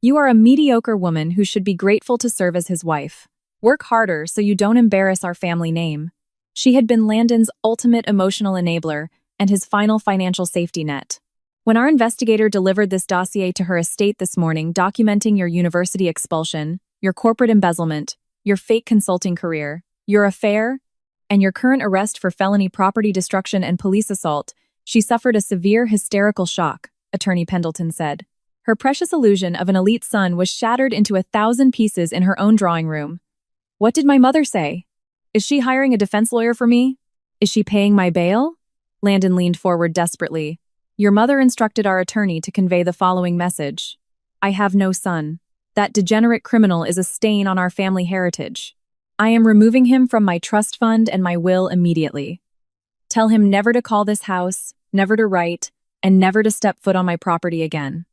You are a mediocre woman who should be grateful to serve as his wife. Work harder so you don't embarrass our family name. She had been Landon's ultimate emotional enabler and his final financial safety net. When our investigator delivered this dossier to her estate this morning documenting your university expulsion, your corporate embezzlement, your fake consulting career, your affair, and your current arrest for felony property destruction and police assault, she suffered a severe hysterical shock, Attorney Pendleton said. Her precious illusion of an elite son was shattered into 1,000 pieces in her own drawing room. What did my mother say? Is she hiring a defense lawyer for me? Is she paying my bail? Landon leaned forward desperately. Your mother instructed our attorney to convey the following message. I have no son. That degenerate criminal is a stain on our family heritage. I am removing him from my trust fund and my will immediately. Tell him never to call this house, never to write, and never to step foot on my property again.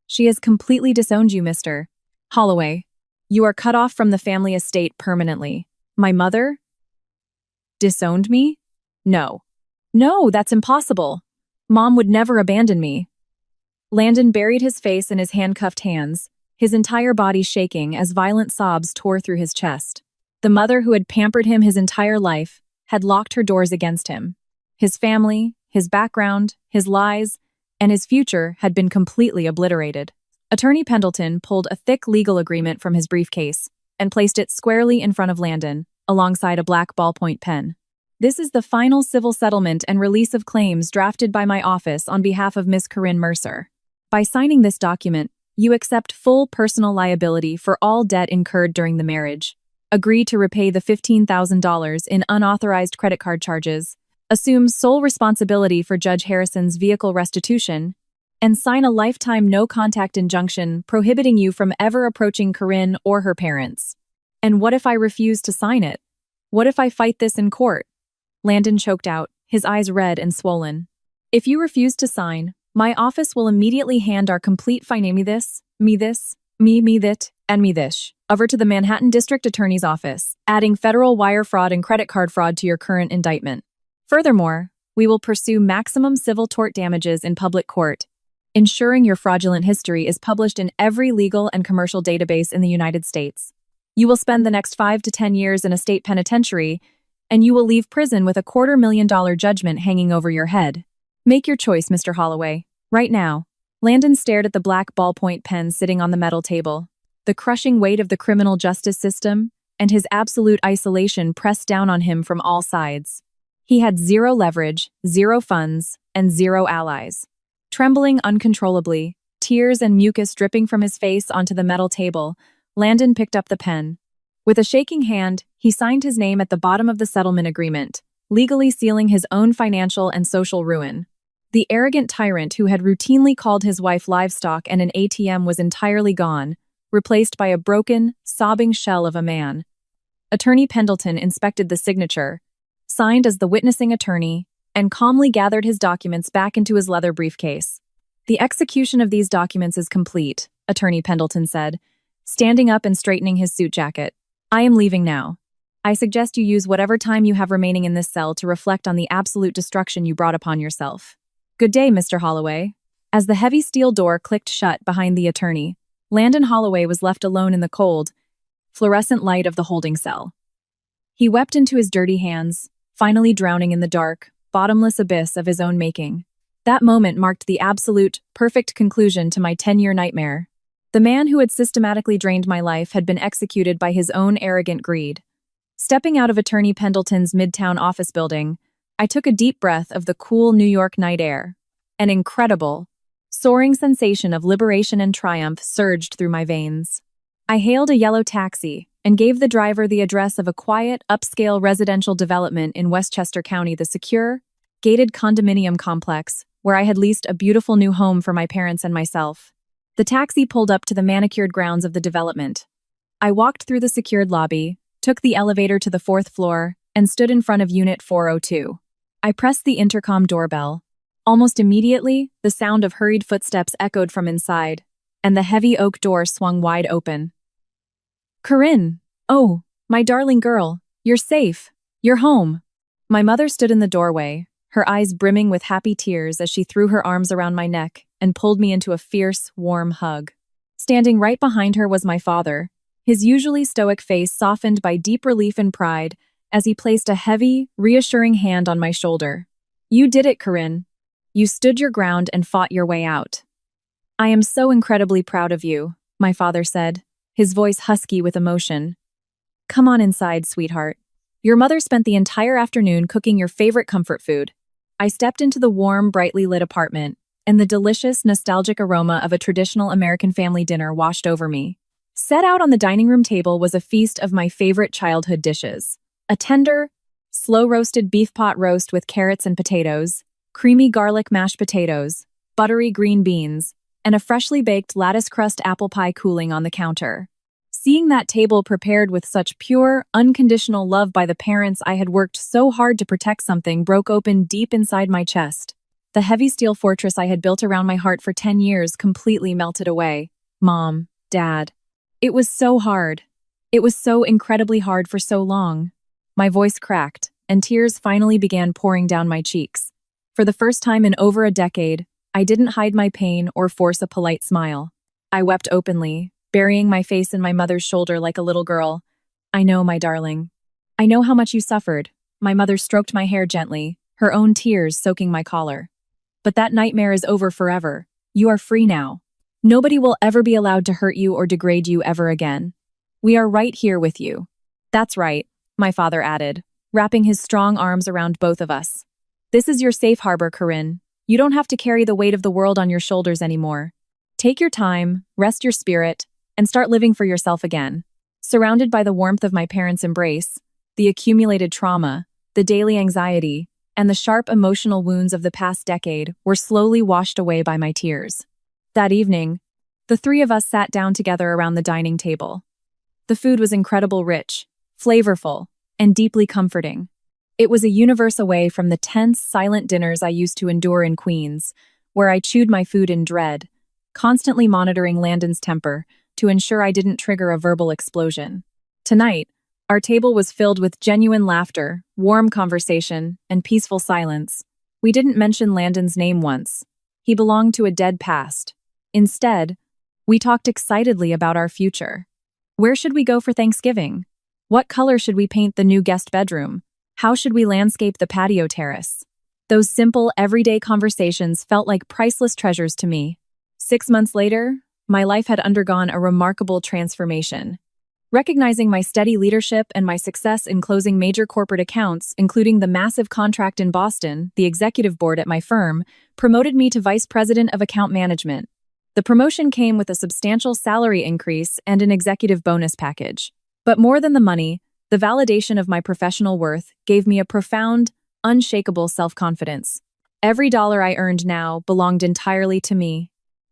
She has completely disowned you, Mr. Holloway. You are cut off from the family estate permanently. My mother? Disowned me? No. No, that's impossible. Mom would never abandon me. Landon buried his face in his handcuffed hands, his entire body shaking as violent sobs tore through his chest. The mother who had pampered him his entire life had locked her doors against him. His family, his background, his lies, and his future had been completely obliterated. Attorney Pendleton pulled a thick legal agreement from his briefcase and placed it squarely in front of Landon, alongside a black ballpoint pen. This is the final civil settlement and release of claims drafted by my office on behalf of Miss Corinne Mercer. By signing this document, you accept full personal liability for all debt incurred during the marriage, agree to repay the $15,000 in unauthorized credit card charges, assume sole responsibility for Judge Harrison's vehicle restitution, and sign a lifetime no-contact injunction prohibiting you from ever approaching Corinne or her parents. And what if I refuse to sign it? What if I fight this in court? Landon choked out, his eyes red and swollen. If you refuse to sign, my office will immediately hand our complete me this, me that, and me this, over to the Manhattan District Attorney's Office, adding federal wire fraud and credit card fraud to your current indictment. Furthermore, we will pursue maximum civil tort damages in public court, ensuring your fraudulent history is published in every legal and commercial database in the United States. You will spend the next 5 to 10 years in a state penitentiary, and you will leave prison with a $250,000 judgment hanging over your head. Make your choice, Mr. Holloway, right now. Landon stared at the black ballpoint pen sitting on the metal table. The crushing weight of the criminal justice system and his absolute isolation pressed down on him from all sides. He had zero leverage, zero funds, and zero allies. Trembling uncontrollably, tears and mucus dripping from his face onto the metal table, Landon picked up the pen. With a shaking hand, he signed his name at the bottom of the settlement agreement, legally sealing his own financial and social ruin. The arrogant tyrant who had routinely called his wife livestock and an ATM was entirely gone, replaced by a broken, sobbing shell of a man. Attorney Pendleton inspected the signature, signed as the witnessing attorney, and calmly gathered his documents back into his leather briefcase. The execution of these documents is complete, Attorney Pendleton said, standing up and straightening his suit jacket. I am leaving now. I suggest you use whatever time you have remaining in this cell to reflect on the absolute destruction you brought upon yourself. Good day, Mr. Holloway. As the heavy steel door clicked shut behind the attorney, Landon Holloway was left alone in the cold, fluorescent light of the holding cell. He wept into his dirty hands, finally drowning in the dark, bottomless abyss of his own making. That moment marked the absolute, perfect conclusion to my 10-year nightmare. The man who had systematically drained my life had been executed by his own arrogant greed. Stepping out of Attorney Pendleton's Midtown office building, I took a deep breath of the cool New York night air. An incredible, soaring sensation of liberation and triumph surged through my veins. I hailed a yellow taxi and gave the driver the address of a quiet, upscale residential development in Westchester County. The secure, gated condominium complex where I had leased a beautiful new home for my parents and myself. The taxi pulled up to the manicured grounds of the development. I walked through the secured lobby, took the elevator to the fourth floor, and stood in front of Unit 402. I pressed the intercom doorbell. Almost immediately, the sound of hurried footsteps echoed from inside, and the heavy oak door swung wide open. "Corinne! Oh, my darling girl, you're safe. You're home." My mother stood in the doorway, her eyes brimming with happy tears as she threw her arms around my neck and pulled me into a fierce, warm hug. Standing right behind her was my father, his usually stoic face softened by deep relief and pride as he placed a heavy, reassuring hand on my shoulder. "You did it, Corinne. You stood your ground and fought your way out." "I am so incredibly proud of you," my father said, his voice husky with emotion. "Come on inside, sweetheart. Your mother spent the entire afternoon cooking your favorite comfort food." I stepped into the warm, brightly lit apartment, and the delicious, nostalgic aroma of a traditional American family dinner washed over me. Set out on the dining room table was a feast of my favorite childhood dishes. A tender, slow-roasted beef pot roast with carrots and potatoes, creamy garlic mashed potatoes, buttery green beans, and a freshly baked lattice crust apple pie cooling on the counter. Seeing that table prepared with such pure, unconditional love by the parents I had worked so hard to protect something broke open deep inside my chest. The heavy steel fortress I had built around my heart for 10 years completely melted away. Mom, Dad. It was so hard. It was so incredibly hard for so long. My voice cracked, and tears finally began pouring down my cheeks. For the first time in over a decade, I didn't hide my pain or force a polite smile. I wept openly, burying my face in my mother's shoulder like a little girl. "I know, my darling. I know how much you suffered." My mother stroked my hair gently, her own tears soaking my collar. "But that nightmare is over forever. You are free now. Nobody will ever be allowed to hurt you or degrade you ever again. We are right here with you." "That's right," my father added, wrapping his strong arms around both of us. "This is your safe harbor, Corinne. You don't have to carry the weight of the world on your shoulders anymore. Take your time, rest your spirit, and start living for yourself again." Surrounded by the warmth of my parents' embrace, the accumulated trauma, the daily anxiety, and the sharp emotional wounds of the past decade were slowly washed away by my tears. That evening, the three of us sat down together around the dining table. The food was incredibly rich, flavorful, and deeply comforting. It was a universe away from the tense, silent dinners I used to endure in Queens, where I chewed my food in dread, constantly monitoring Landon's temper to ensure I didn't trigger a verbal explosion. Tonight, our table was filled with genuine laughter, warm conversation, and peaceful silence. We didn't mention Landon's name once. He belonged to a dead past. Instead, we talked excitedly about our future. Where should we go for Thanksgiving? What color should we paint the new guest bedroom? How should we landscape the patio terrace? Those simple, everyday conversations felt like priceless treasures to me. 6 months later, my life had undergone a remarkable transformation. Recognizing my steady leadership and my success in closing major corporate accounts, including the massive contract in Boston, the executive board at my firm promoted me to Vice President of Account Management. The promotion came with a substantial salary increase and an executive bonus package. But more than the money, the validation of my professional worth gave me a profound, unshakable self-confidence. Every dollar I earned now belonged entirely to me.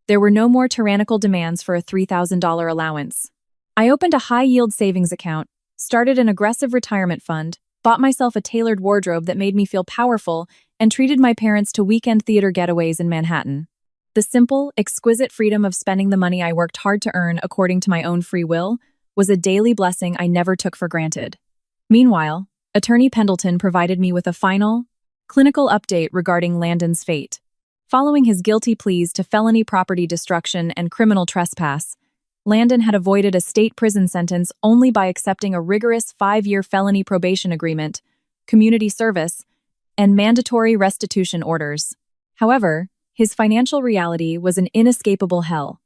There were no more tyrannical demands for a $3,000 allowance. I opened a high-yield savings account, started an aggressive retirement fund, bought myself a tailored wardrobe that made me feel powerful, and treated my parents to weekend theater getaways in Manhattan. The simple, exquisite freedom of spending the money I worked hard to earn according to my own free will was a daily blessing I never took for granted. Meanwhile, Attorney Pendleton provided me with a final, clinical update regarding Landon's fate. Following his guilty pleas to felony property destruction and criminal trespass, Landon had avoided a state prison sentence only by accepting a rigorous 5-year felony probation agreement, community service, and mandatory restitution orders. However, his financial reality was an inescapable hell.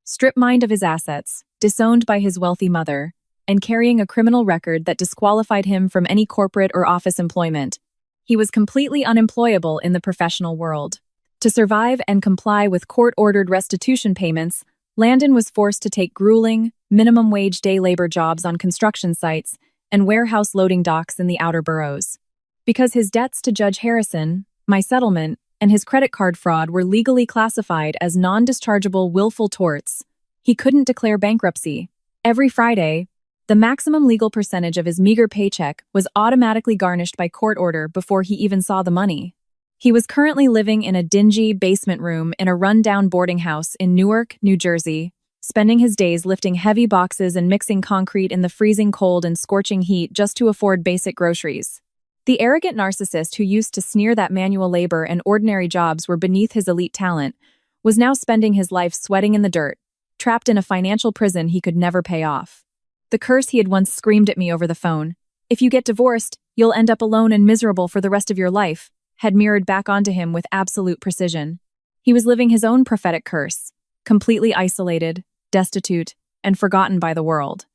Strip-mined of his assets, disowned by his wealthy mother, and carrying a criminal record that disqualified him from any corporate or office employment, he was completely unemployable in the professional world. To survive and comply with court-ordered restitution payments, Landon was forced to take grueling, minimum-wage day labor jobs on construction sites and warehouse loading docks in the outer boroughs. Because his debts to Judge Harrison, my settlement, and his credit card fraud were legally classified as non-dischargeable willful torts, he couldn't declare bankruptcy. Every Friday, the maximum legal percentage of his meager paycheck was automatically garnished by court order before he even saw the money. He was currently living in a dingy basement room in a run-down boarding house in Newark, New Jersey, spending his days lifting heavy boxes and mixing concrete in the freezing cold and scorching heat just to afford basic groceries. The arrogant narcissist who used to sneer that manual labor and ordinary jobs were beneath his elite talent was now spending his life sweating in the dirt, trapped in a financial prison he could never pay off. The curse he had once screamed at me over the phone, "If you get divorced, you'll end up alone and miserable for the rest of your life," had mirrored back onto him with absolute precision. He was living his own prophetic curse, completely isolated, destitute, and forgotten by the world.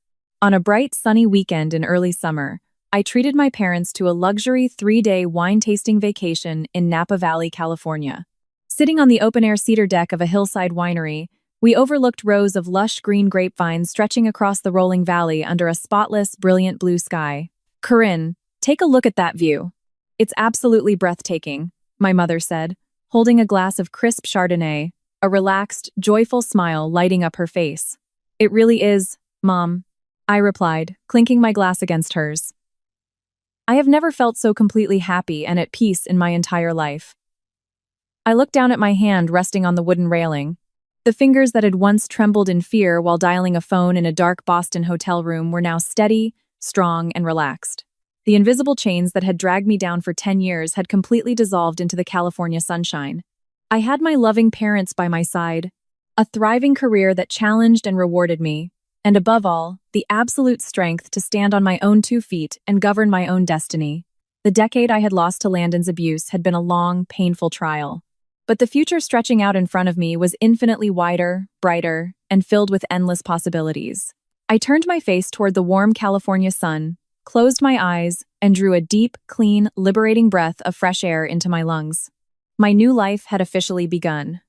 On a bright, sunny weekend in early summer, I treated my parents to a luxury 3-day wine-tasting vacation in Napa Valley, California. Sitting on the open-air cedar deck of a hillside winery, we overlooked rows of lush green grapevines stretching across the rolling valley under a spotless, brilliant blue sky. "Corinne, take a look at that view. It's absolutely breathtaking," my mother said, holding a glass of crisp Chardonnay, a relaxed, joyful smile lighting up her face. "It really is, Mom," I replied, clinking my glass against hers. I have never felt so completely happy and at peace in my entire life. I looked down at my hand resting on the wooden railing. The fingers that had once trembled in fear while dialing a phone in a dark Boston hotel room were now steady, strong, and relaxed. The invisible chains that had dragged me down for 10 years had completely dissolved into the California sunshine. I had my loving parents by my side, a thriving career that challenged and rewarded me, and above all, the absolute strength to stand on my own 2 feet and govern my own destiny. The decade I had lost to Landon's abuse had been a long, painful trial. But the future stretching out in front of me was infinitely wider, brighter, and filled with endless possibilities. I turned my face toward the warm California sun, closed my eyes, and drew a deep, clean, liberating breath of fresh air into my lungs. My new life had officially begun.